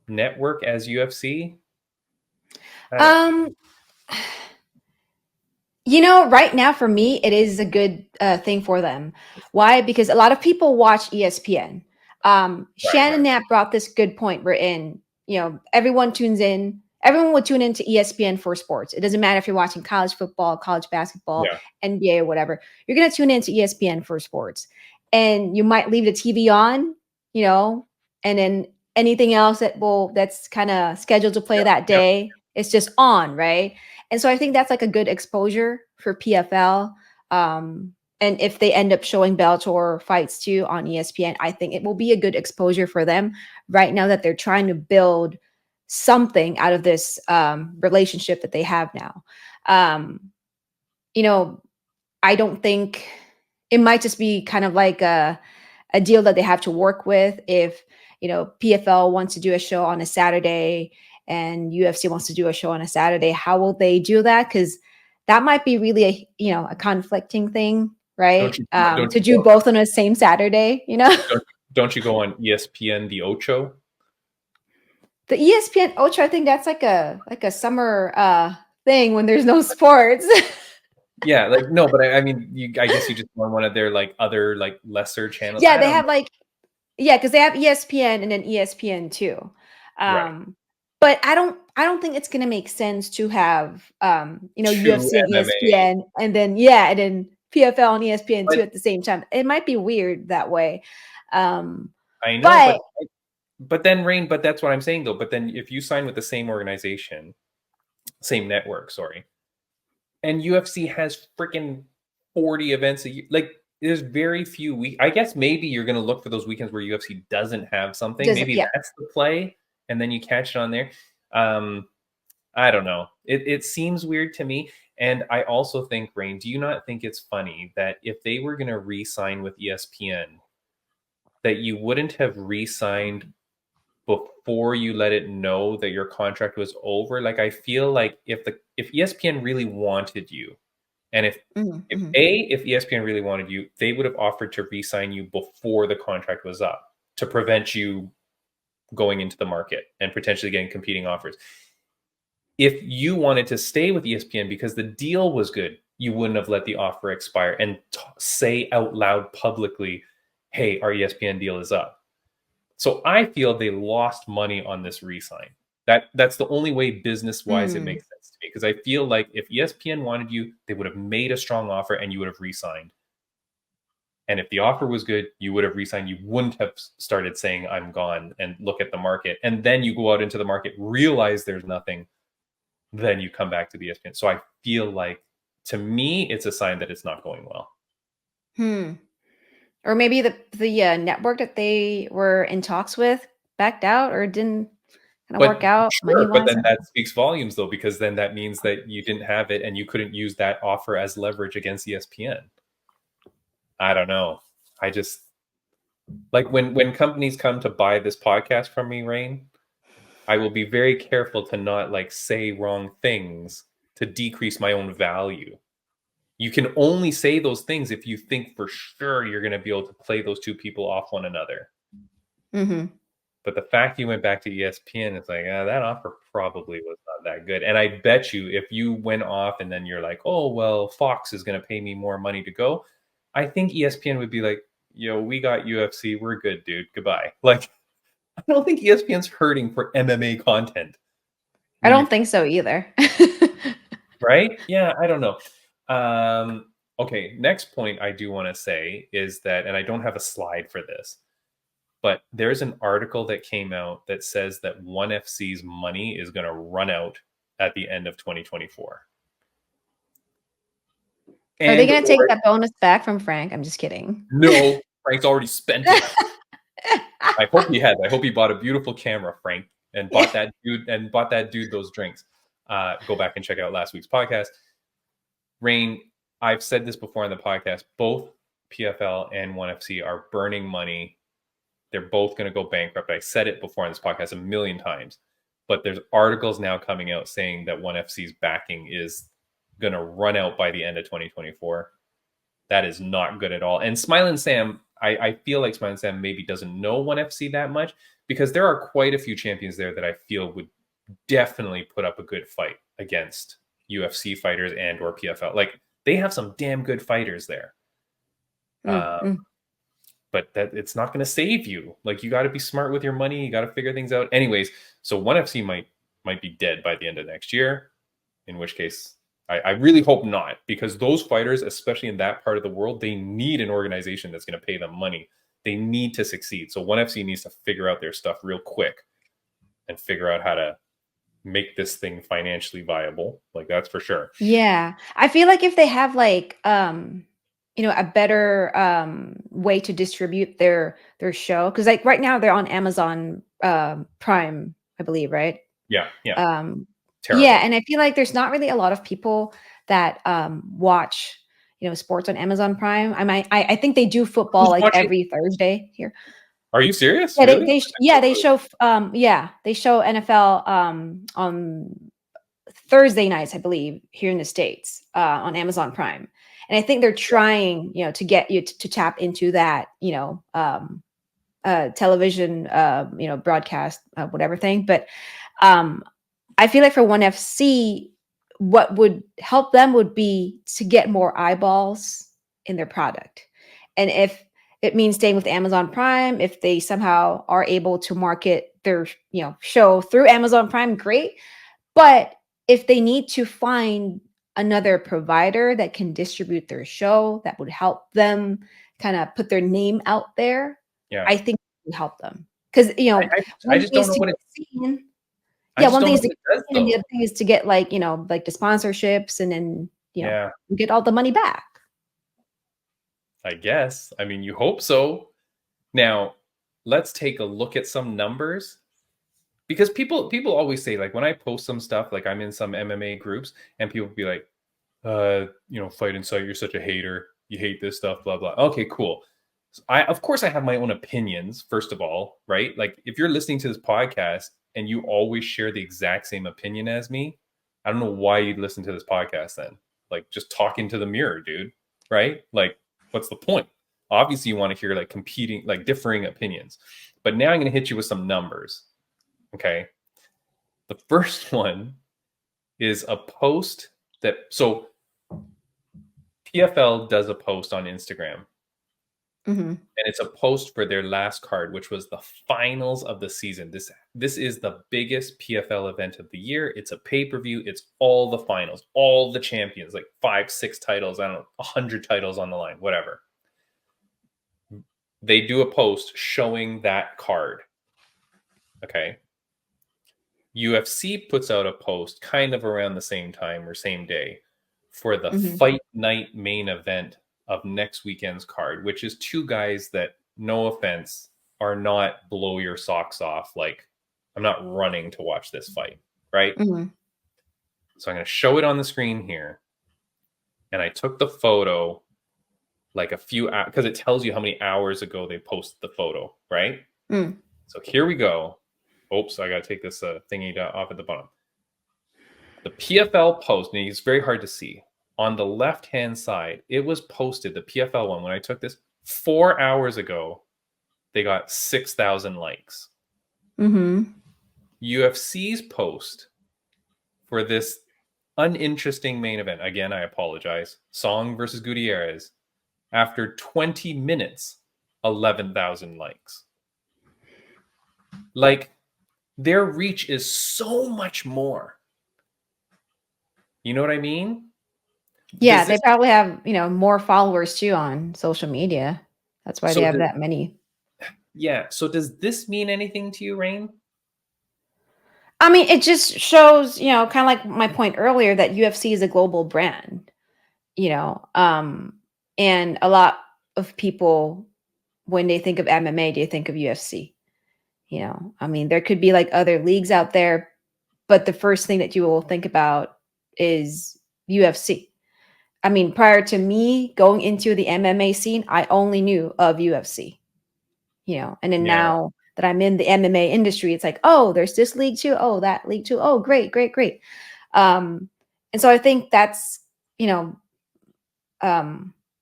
network as UFC? You know, right now for me, it is a good thing for them. Why? Because a lot of people watch ESPN. Shannon Knapp brought this good point. We're in, you know, everyone tunes in. Everyone would tune into ESPN for sports. It doesn't matter if you're watching college football, college basketball, NBA, or whatever. You're going to tune into ESPN for sports. And you might leave the TV on, you know, and then anything else that's kind of scheduled to play that day, it's just on, right? And so I think that's like a good exposure for PFL. And if they end up showing Bellator fights too on ESPN, I think it will be a good exposure for them right now that they're trying to build something out of this relationship that they have now. You know, I don't think it might just be kind of like a deal that they have to work with. If, you know, PFL wants to do a show on a Saturday and UFC wants to do a show on a Saturday, how will they do that? Because that might be really a conflicting thing, right? To do both on the same Saturday, you know? Don't you go on ESPN the Ocho? The ESPN Ocho, I think that's like a summer thing when there's no sports. Yeah, like no, but I mean, I guess you just want one of their like other like lesser channels. Yeah, they have because they have ESPN and then ESPN2. Right. But I don't think it's gonna make sense to have UFC and ESPN and then PFL and ESPN2 at the same time. It might be weird that way. I know, but then Raine, but that's what I'm saying though. But then if you sign with the same organization, same network, sorry, and UFC has freaking 40 events a year, like there's very few I guess maybe you're gonna look for those weekends where UFC doesn't have something. Maybe that's the play. And then you catch it on there. I don't know. It seems weird to me. And I also think, Raine, do you not think it's funny that if they were going to re-sign with ESPN, that you wouldn't have re-signed before you let it know that your contract was over? Like, I feel like if ESPN really wanted you, and if ESPN really wanted you, they would have offered to re-sign you before the contract was up to prevent you going into the market and potentially getting competing offers. If you wanted to stay with ESPN because the deal was good, you wouldn't have let the offer expire and say out loud publicly, hey, our ESPN deal is up. So I feel they lost money on this re-sign. That's the only way business-wise it makes sense to me, because I feel like if ESPN wanted you, they would have made a strong offer and you would have re-signed. And if the offer was good, you would have re-signed. You wouldn't have started saying, I'm gone, and look at the market. And then you go out into the market, realize there's nothing, then you come back to the ESPN. So I feel like, to me, it's a sign that it's not going well. Or maybe the network that they were in talks with backed out or didn't kind of work out. Sure, but then that speaks volumes, though, because then that means that you didn't have it and you couldn't use that offer as leverage against ESPN. I don't know. I just like when companies come to buy this podcast from me, Raine, I will be very careful to not like say wrong things to decrease my own value. You can only say those things if you think for sure you're going to be able to play those two people off one another. But the fact you went back to ESPN, it's like, that offer probably was not that good. And I bet you if you went off and then you're like, oh, well, Fox is going to pay me more money to go, I think ESPN would be like, yo, we got UFC. We're good, dude. Goodbye. Like, I don't think ESPN's hurting for MMA content. I don't think so either. Right? Yeah, I don't know. Okay, next point I do want to say is that, and I don't have a slide for this, but there's an article that came out that says that ONE FC's money is going to run out at the end of 2024. Are they going to take that bonus back from Frank? I'm just kidding. No, Frank's already spent it. I hope he has. I hope he bought a beautiful camera, Frank, and bought that dude those drinks. Go back and check out last week's podcast. Raine, I've said this before on the podcast. Both PFL and 1FC are burning money. They're both going to go bankrupt. I said it before on this podcast a million times, but there's articles now coming out saying that 1FC's backing is going to run out by the end of 2024. That is not good at all. And Smiling Sam, I feel like Smiling Sam maybe doesn't know 1FC that much, because there are quite a few champions there that I feel would definitely put up a good fight against UFC fighters and or PFL. Like, they have some damn good fighters there. But that it's not going to save you. Like, you got to be smart with your money. You got to figure things out. Anyways, so 1FC might be dead by the end of next year, in which case I really hope not, because those fighters, especially in that part of the world, they need an organization that's going to pay them money. They need to succeed. So 1FC needs to figure out their stuff real quick and figure out how to make this thing financially viable. Like, that's for sure. Yeah. I feel like if they have like, a better way to distribute their show, because like right now they're on Amazon Prime, I believe, right? Yeah. Terrible. Yeah, and I feel like there's not really a lot of people that watch sports on Amazon Prime. I think they do football like every Thursday here. Are you serious? Yeah, really? they show NFL on Thursday nights, I believe, here in the States on Amazon Prime. And I think they're trying, to get you to tap into that, television, broadcast, whatever thing. But I feel like for 1FC, what would help them would be to get more eyeballs in their product. And if it means staying with Amazon Prime, if they somehow are able to market their, show through Amazon Prime, great. But if they need to find another provider that can distribute their show, that would help them kind of put their name out there, I think it would help them. Because, I just don't know what it's seen. One thing is to get, and the other thing is to get like the sponsorships, and then you get all the money back. I guess. I mean, you hope so. Now, let's take a look at some numbers, because people always say, like, when I post some stuff, like I'm in some MMA groups, and people be like, Fight Insight, you're such a hater. You hate this stuff, blah blah. Okay, cool. Of course I have my own opinions, first of all, right? Like, if you're listening to this podcast and you always share the exact same opinion as me, I don't know why you'd listen to this podcast then. Like, just talking to the mirror, dude, right? Like, what's the point? Obviously you want to hear like competing, like differing opinions. But now I'm going to hit you with some numbers. Okay. The first one is a post that, so PFL does a post on Instagram. And it's a post for their last card, which was the finals of the season. This is the biggest PFL event of the year. It's a pay-per-view. It's all the finals, all the champions, like 5-6 titles, I don't know, 100 titles on the line, whatever. They do a post showing that card. Okay. UFC puts out a post kind of around the same time or same day for the fight night main event of next weekend's card, which is two guys that, no offense, are not blow your socks off. Like, I'm not running to watch this fight, right? So I'm going to show it on the screen here. And I took the photo like a few hours, because it tells you how many hours ago they posted the photo, right? So here we go. Oops, I got to take this thingy off at the bottom. The PFL post, and it's very hard to see. On the left-hand side, it was posted, the PFL one, when I took this 4 hours ago, they got 6,000 likes. UFC's post for this uninteresting main event, again, I apologize, Song versus Gutierrez, after 20 minutes, 11,000 likes. Like, their reach is so much more. You know what I mean? Yeah, they probably have, more followers too on social media. That's why they have that many. Yeah. So does this mean anything to you, Raine? I mean, it just shows, kind of like my point earlier, that UFC is a global brand, and a lot of people, when they think of MMA, they think of UFC. I mean, there could be like other leagues out there, but the first thing that you will think about is UFC. I mean, prior to me going into the MMA scene, I only knew of UFC, and then Yeah. now that I'm in the MMA industry, it's like, oh, there's this league too. Oh, that league too. Oh, great, great, great. And so I think that's, you know,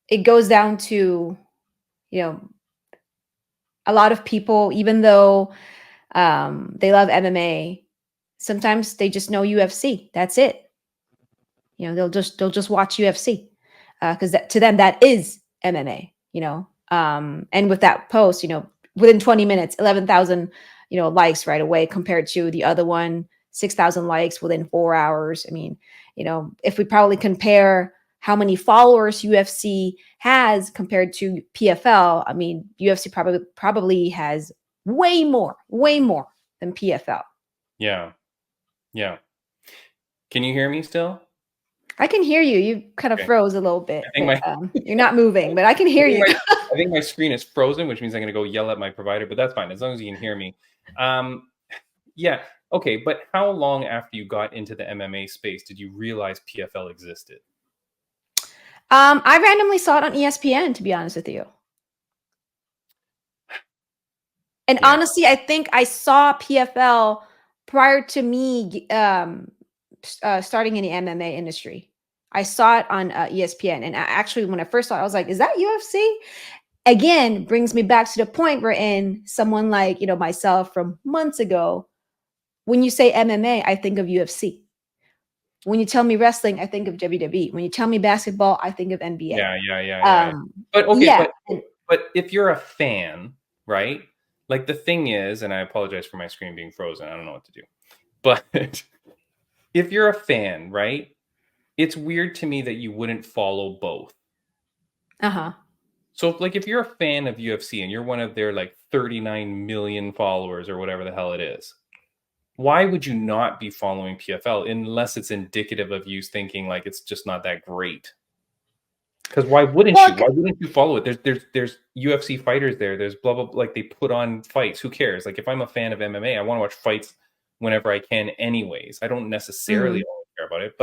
it goes down to, you know, a lot of people, even though they love MMA, sometimes they just know UFC. That's it. They'll just watch UFC because to them that is MMA. And with that post, within 20 minutes, 11,000 likes right away compared to the other one, 6,000 likes within 4 hours. I mean, if we probably compare how many followers UFC has compared to PFL, I mean, UFC probably has way more than PFL. Yeah. Can you hear me still? I can hear you. You kind of froze a little bit. You're not moving, but I can hear you. I think my screen is frozen, which means I'm going to go yell at my provider, but that's fine as long as you can hear me. Yeah. Okay. But how long after you got into the MMA space did you realize PFL existed? I randomly saw it on ESPN, to be honest with you. And honestly, I think I saw PFL prior to me starting in the MMA industry. I saw it on ESPN. And actually, when I first saw it, I was like, is that UFC? Again, brings me back to the point wherein someone like, myself from months ago, when you say MMA, I think of UFC. When you tell me wrestling, I think of WWE. When you tell me basketball, I think of NBA. Yeah. But okay, but if you're a fan, right? Like the thing is, and I apologize for my screen being frozen. I don't know what to do. But if you're a fan, right? It's weird to me that you wouldn't follow both. Uh-huh. So if you're a fan of UFC and you're one of their like 39 million followers or whatever the hell it is, why would you not be following PFL unless it's indicative of you thinking like it's just not that great? Because why wouldn't you? Why wouldn't you follow it? There's UFC fighters there. There's blah blah, like they put on fights. Who cares? Like if I'm a fan of MMA, I want to watch fights whenever I can anyways. I don't necessarily care about it,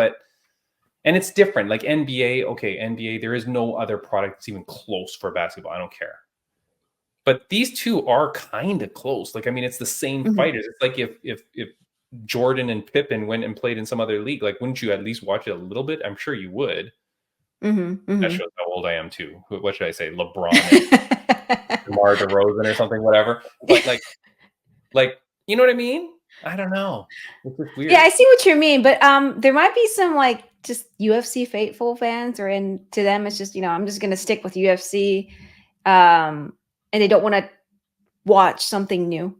and it's different. Like NBA, okay, NBA, there is no other product that's even close for basketball. I don't care. But these two are kind of close. Like, I mean, it's the same fighters. It's like if Jordan and Pippen went and played in some other league, like, wouldn't you at least watch it a little bit? I'm sure you would. That shows how old I am too. What should I say? LeBron and DeMar DeRozan or something, whatever. But like, you know what I mean? I don't know. It's just weird. Yeah, I see what you mean, but there might be some like just UFC faithful fans, or to them it's just I'm just gonna stick with UFC, and they don't want to watch something new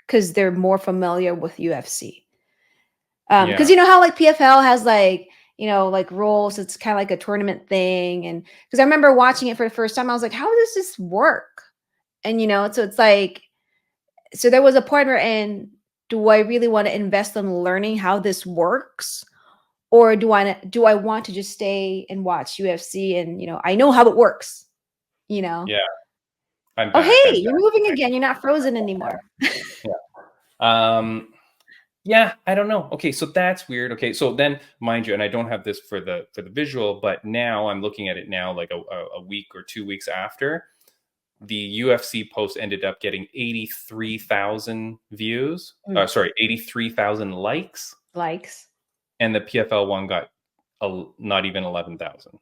because they're more familiar with UFC. Because how like PFL has like like rules. It's kind of like a tournament thing, and because I remember watching it for the first time, I was like, how does this work? And so it's like, so there was a point where do I really want to invest in learning how this works? Or do I want to just stay and watch UFC and I know how it works, Yeah. Hey, you're moving again. You're not frozen anymore. Yeah, I don't know. Okay, so that's weird. Okay, so then mind you, and I don't have this for the visual, but now I'm looking at it now like a week or 2 weeks after. The UFC post ended up getting 83,000 views. 83,000 likes. And the PFL one got not even 11,000.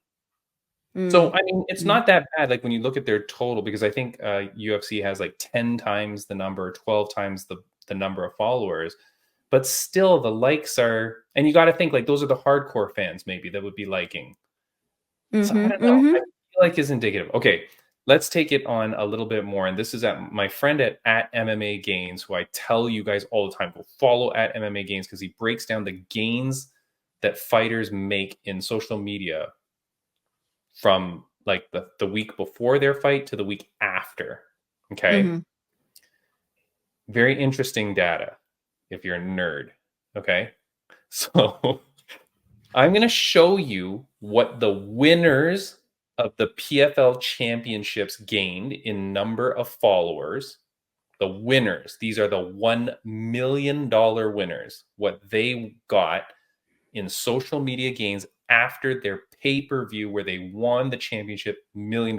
So, I mean, it's not that bad. Like when you look at their total, because I think UFC has like 10 times the number, 12 times the number of followers. But still, the likes are, and you got to think like those are the hardcore fans maybe that would be liking. So I don't know. I feel like is indicative. Okay, let's take it on a little bit more. And this is at my friend at MMA Gains, who I tell you guys all the time, go follow at MMA Gains because he breaks down the gains that fighters make in social media from like the week before their fight to the week after. Okay. Very interesting data if you're a nerd. Okay. So I'm going to show you what the winners of the PFL championships gained in number of followers the winners. These are the $1 million winners. What they got in social media gains after their pay-per-view where they won the championship, $1 million,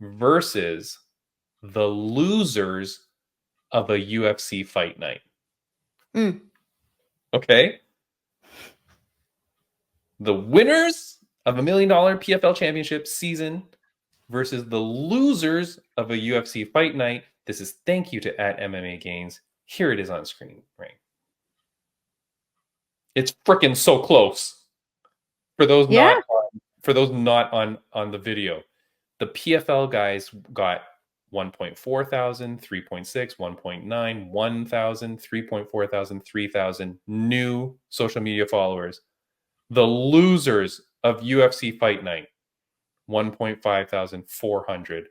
versus the losers of a UFC fight night. Okay? The winners of $1 million PFL championship season versus the losers of a UFC fight night. This is thank you to @MMA Gains. Here it is on screen, Raine. It's freaking so close. For those not on the video, the PFL guys got 1.4 thousand, 3.6, 1.9, 1,000, 3.4 thousand, 3,000 new social media followers. The losers of UFC Fight Night, 1.5 thousand, 400,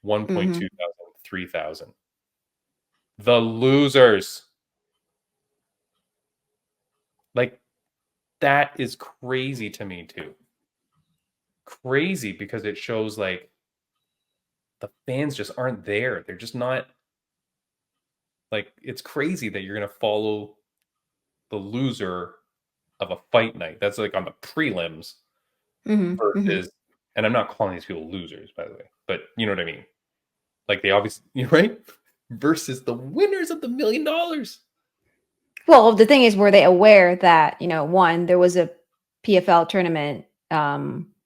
1.2 thousand, 3,000. The losers. Like, that is crazy to me too. Crazy, because it shows like the fans just aren't there. They're just not, like, it's crazy that you're going to follow the loser of a fight night. That's like on the prelims versus, and I'm not calling these people losers, by the way, but you know what I mean? Like, they obviously, right? Versus the winners of the $1 million. Well, the thing is, were they aware that, one, there was a PFL tournament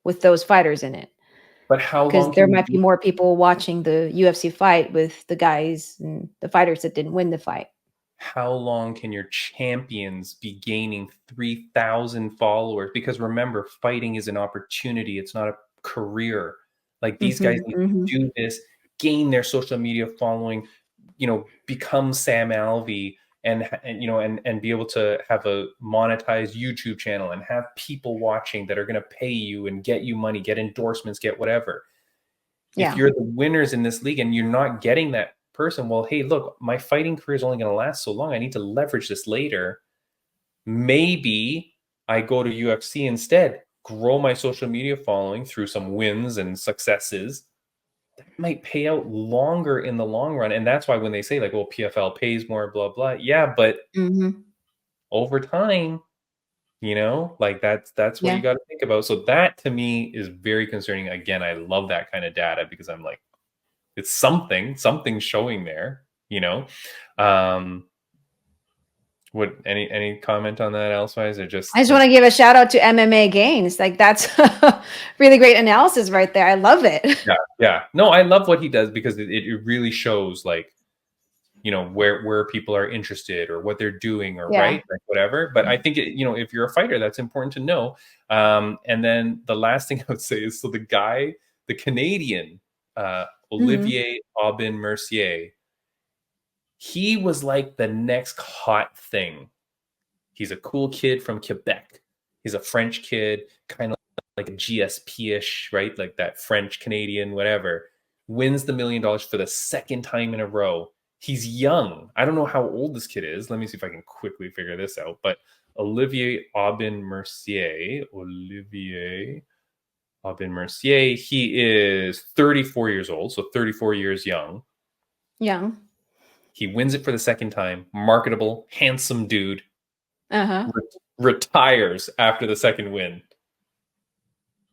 with those fighters in it? But how long? Because there might be more people watching the UFC fight with the guys and the fighters that didn't win the fight. How long can your champions be gaining 3,000 followers? Because remember, fighting is an opportunity. It's not a career. Like, these guys need to do this, gain their social media following, become Sam Alvey, and be able to have a monetized YouTube channel and have people watching that are going to pay you and get you money, get endorsements, get whatever. Yeah. If you're the winners in this league and you're not getting that person, well, hey, look, my fighting career is only going to last so long. I need to leverage this later. Maybe I go to UFC instead, grow my social media following through some wins and successes. That might pay out longer in the long run. And that's why when they say like, well, PFL pays more, blah, blah. Yeah, but over time, like that's what you got to think about. So that to me is very concerning. Again, I love that kind of data because I'm like, it's something showing there, What any comment on that elsewise, or just? I just want to give a shout out to MMA Gains. Like, that's really great analysis right there. I love it. Yeah. No, I love what he does because it really shows like, where people are interested or what they're doing or right, like whatever. But I think if you're a fighter, that's important to know. And then the last thing I would say is, so the Canadian, Olivier Aubin-Mercier, he was like the next hot thing. He's a cool kid from Quebec. He's a French kid, kind of like a GSP-ish, right? Like that French Canadian, whatever. Wins the $1 million for the second time in a row. He's young. I don't know how old this kid is. Let me see if I can quickly figure this out. But Olivier Aubin-Mercier, he is 34 years old, so 34 years young. Young. He wins it for the second time. Marketable, handsome dude. Retires after the second win.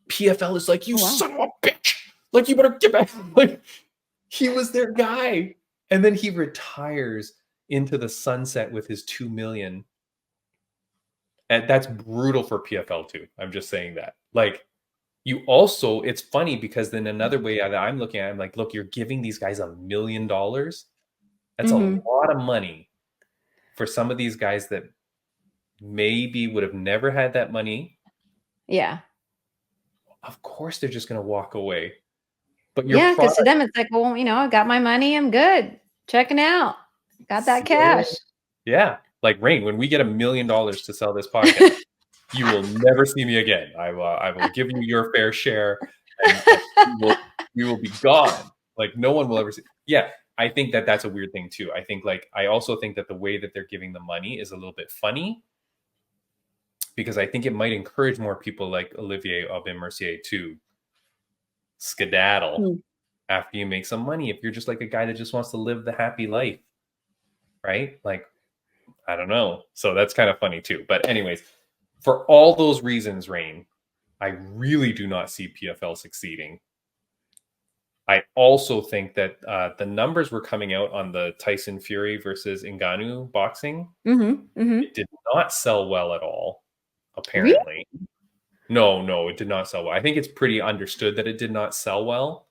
PFL is like, you son of a bitch. Like, you better get back. Like, he was their guy. And then he retires into the sunset with his $2 million. And that's brutal for PFL too. I'm just saying that. Like, you also, it's funny because then another way that I'm looking at it, I'm like, look, you're giving these guys $1 million. That's a lot of money for some of these guys that maybe would have never had that money. Yeah. Of course, they're just going to walk away. But because to them, it's like, well, I got my money. I'm good. Checking out. Got that cash. Yeah. Like, Raine, when we get $1 million to sell this podcast, you will never see me again. I will give you your fair share, and you will be gone. Like, no one will ever see. Yeah. I think that that's a weird thing too. I also think that the way that they're giving the money is a little bit funny, because I think it might encourage more people like Olivier Aubin-Mercier to skedaddle after you make some money. If you're just like a guy that just wants to live the happy life, right? Like, I don't know. So that's kind of funny too. But anyways, for all those reasons, Raine, I really do not see PFL succeeding. I also think that the numbers were coming out on the Tyson Fury versus Ngannou boxing. It did not sell well at all, apparently. Really? No, it did not sell well. I think it's pretty understood that it did not sell well.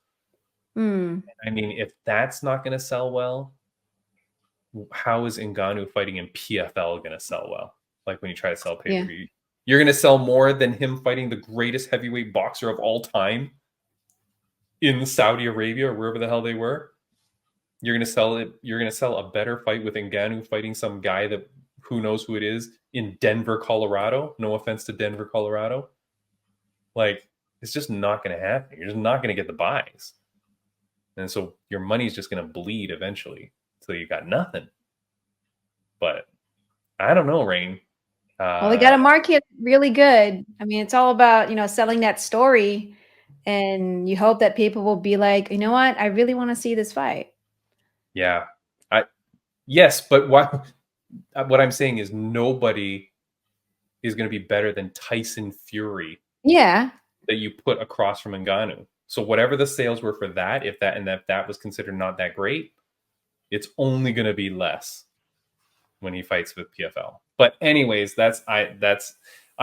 Mm. I mean, if that's not going to sell well, how is Ngannou fighting in PFL going to sell well? Like when you try to sell pay-per-view, you're going to sell more than him fighting the greatest heavyweight boxer of all time in Saudi Arabia or wherever the hell they were. You're going to sell it. You're going to sell a better fight with Ngannou fighting some guy that who knows who it is in Denver, Colorado. No offense to Denver, Colorado. Like, it's just not going to happen. You're just not going to get the buys. And so your money's just going to bleed eventually. So you got nothing. But I don't know, Raine. Well, they got to market really good. I mean, it's all about, selling that story. And you hope that people will be like, you know what? I really want to see this fight. Yeah. Yes, but what I'm saying is nobody is going to be better than Tyson Fury. Yeah. That you put across from Ngannou. So whatever the sales were for that, if that was considered not that great, it's only going to be less when he fights with PFL. But anyways, I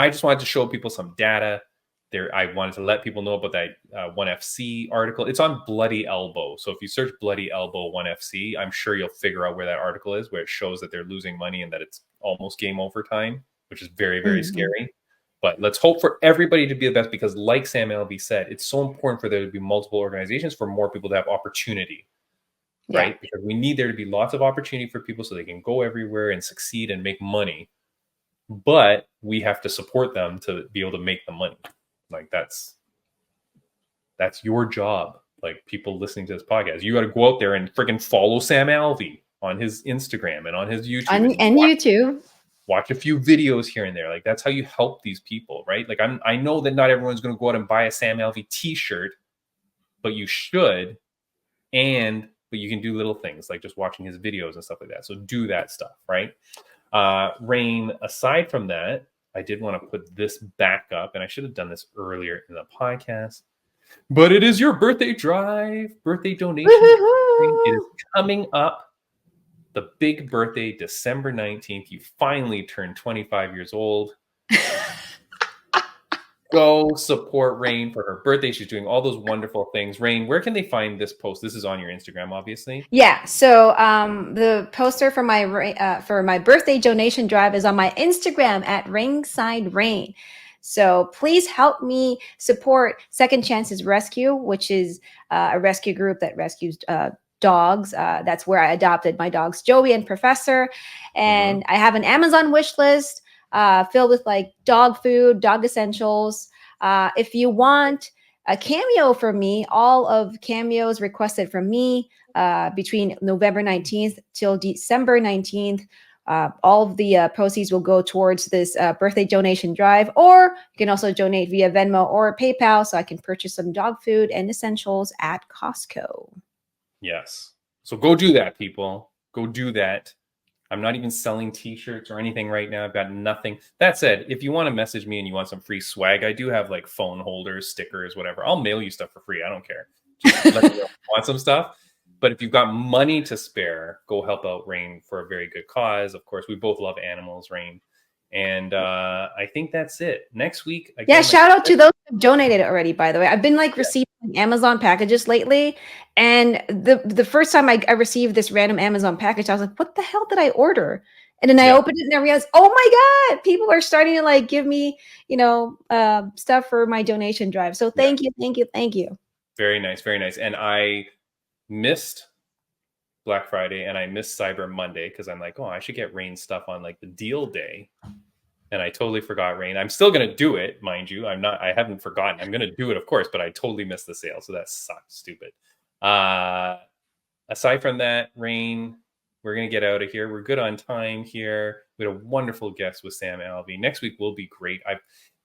just wanted to show people some data. I wanted to let people know about that 1FC article. It's on Bloody Elbow. So if you search Bloody Elbow 1FC, I'm sure you'll figure out where that article is, where it shows that they're losing money and that it's almost game over time, which is very, very scary. But let's hope for everybody to be the best, because like Sam Alvey said, it's so important for there to be multiple organizations for more people to have opportunity, right? Because we need there to be lots of opportunity for people so they can go everywhere and succeed and make money. But we have to support them to be able to make the money. Like that's your job. Like people listening to this podcast, you got to go out there and freaking follow Sam Alvey on his Instagram and on his YouTube and YouTube. Watch a few videos here and there. Like that's how you help these people, right? Like I know that not everyone's going to go out and buy a Sam Alvey t-shirt, but you should. But you can do little things like just watching his videos and stuff like that. So do that stuff, right? Raine, aside from that, I did want to put this back up, and I should have done this earlier in the podcast, but it is your birthday drive, birthday donation. It is coming up. The big birthday, December 19th. You finally turned 25 years old. Go support Raine for her birthday. She's doing all those wonderful things. Raine, where can they find this post? This is on your Instagram, obviously. Yeah. So the poster for my birthday donation drive is on my Instagram at Ringside Raine. So please help me support Second Chances Rescue, which is a rescue group that rescues dogs. That's where I adopted my dogs, Joey and Professor. And I have an Amazon wish list filled with like dog food, dog essentials. If you want a cameo from me, all of cameos requested from me between November 19th till December 19th. All of the proceeds will go towards this birthday donation drive, or you can also donate via Venmo or PayPal so I can purchase some dog food and essentials at Costco. Yes. So go do that, people. Go do that. I'm not even selling t-shirts or anything right now. I've got nothing. That said, if you want to message me and you want some free swag, I do have like phone holders, stickers, whatever. I'll mail you stuff for free. I don't care. Just let me know if you want some stuff. But if you've got money to spare, go help out Raine for a very good cause. Of course, we both love animals, Raine. And I think that's it. Next week. Again, shout out to those who donated already, by the way. I've been like receiving Amazon packages lately. And the first time I received this random Amazon package, I was like, what the hell did I order? And then I opened it and I realized, oh my God, people are starting to like give me, stuff for my donation drive. So thank you. Very nice. Very nice. And I missed Black Friday and I missed Cyber Monday because I'm like, oh, I should get Raine stuff on like the deal day. And I totally forgot Raine. I'm still going to do it, mind you. I haven't forgotten. I'm going to do it, of course, but I totally missed the sale. So that sucks. Stupid. Aside from that, Raine, we're going to get out of here. We're good on time here. We had a wonderful guest with Sam Alvey. Next week will be great.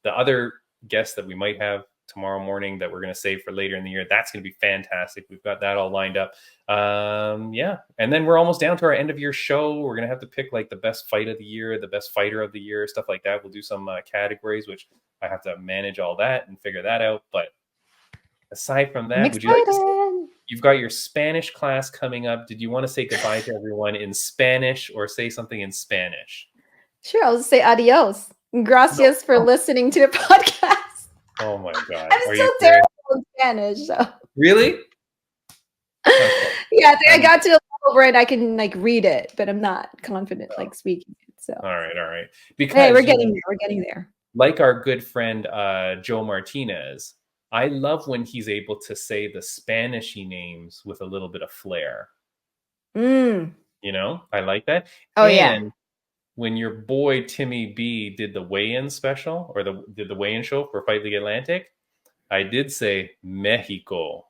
The other guest that we might have tomorrow morning that we're going to save for later in the year. That's going to be fantastic. We've got that all lined up. Yeah. And then we're almost down to our end of year show. We're going to have to pick like the best fight of the year, the best fighter of the year, stuff like that. We'll do some categories, which I have to manage all that and figure that out. But aside from that, would you like to say, you've got your Spanish class coming up. Did you want to say goodbye to everyone in Spanish or say something in Spanish? Sure. I'll just say adios. Gracias for listening to the podcast. Oh my God. I'm still terrible in Spanish. So. Really? Okay. Yeah, I got to the level where I can like read it, but I'm not confident like speaking it. So all right. Because hey, we're getting there. Like our good friend Joe Martinez, I love when he's able to say the Spanishy names with a little bit of flair. You know, I like that. Oh, yeah. When your boy Timmy B did the weigh-in special or did the weigh-in show for Fight League Atlantic, I did say Mexico.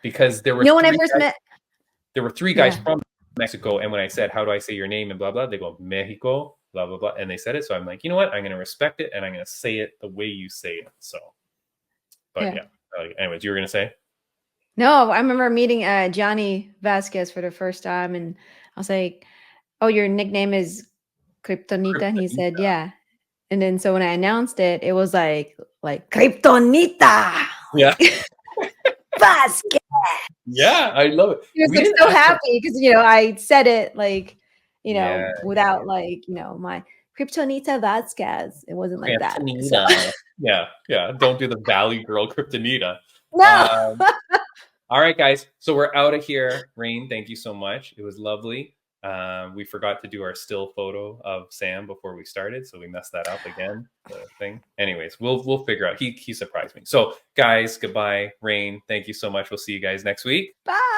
Because there were there were three guys from Mexico, and when I said, how do I say your name and blah blah, they go Mexico, blah blah blah, and they said it. So I'm like, you know what, I'm going to respect it and I'm going to say it the way you say it. So but anyways, you were going to say? No, I remember meeting Johnny Vasquez for the first time, and I was like, oh, your nickname is Kryptonita? And he said, yeah. And then so when I announced it, it was like Kryptonita. Yeah. Vasquez. Yeah, I love it. He was like so happy because I said it like, without like, my Kryptonita Vasquez. It wasn't like that. So. Yeah. Don't do the Valley Girl Kryptonita. No. All right, guys. So we're out of here. Raine, thank you so much. It was lovely. We forgot to do our still photo of Sam before we started, so we messed that up again. The thing. Anyways, we'll figure out. He surprised me. So, guys, goodbye. Raine, thank you so much. We'll see you guys next week. Bye.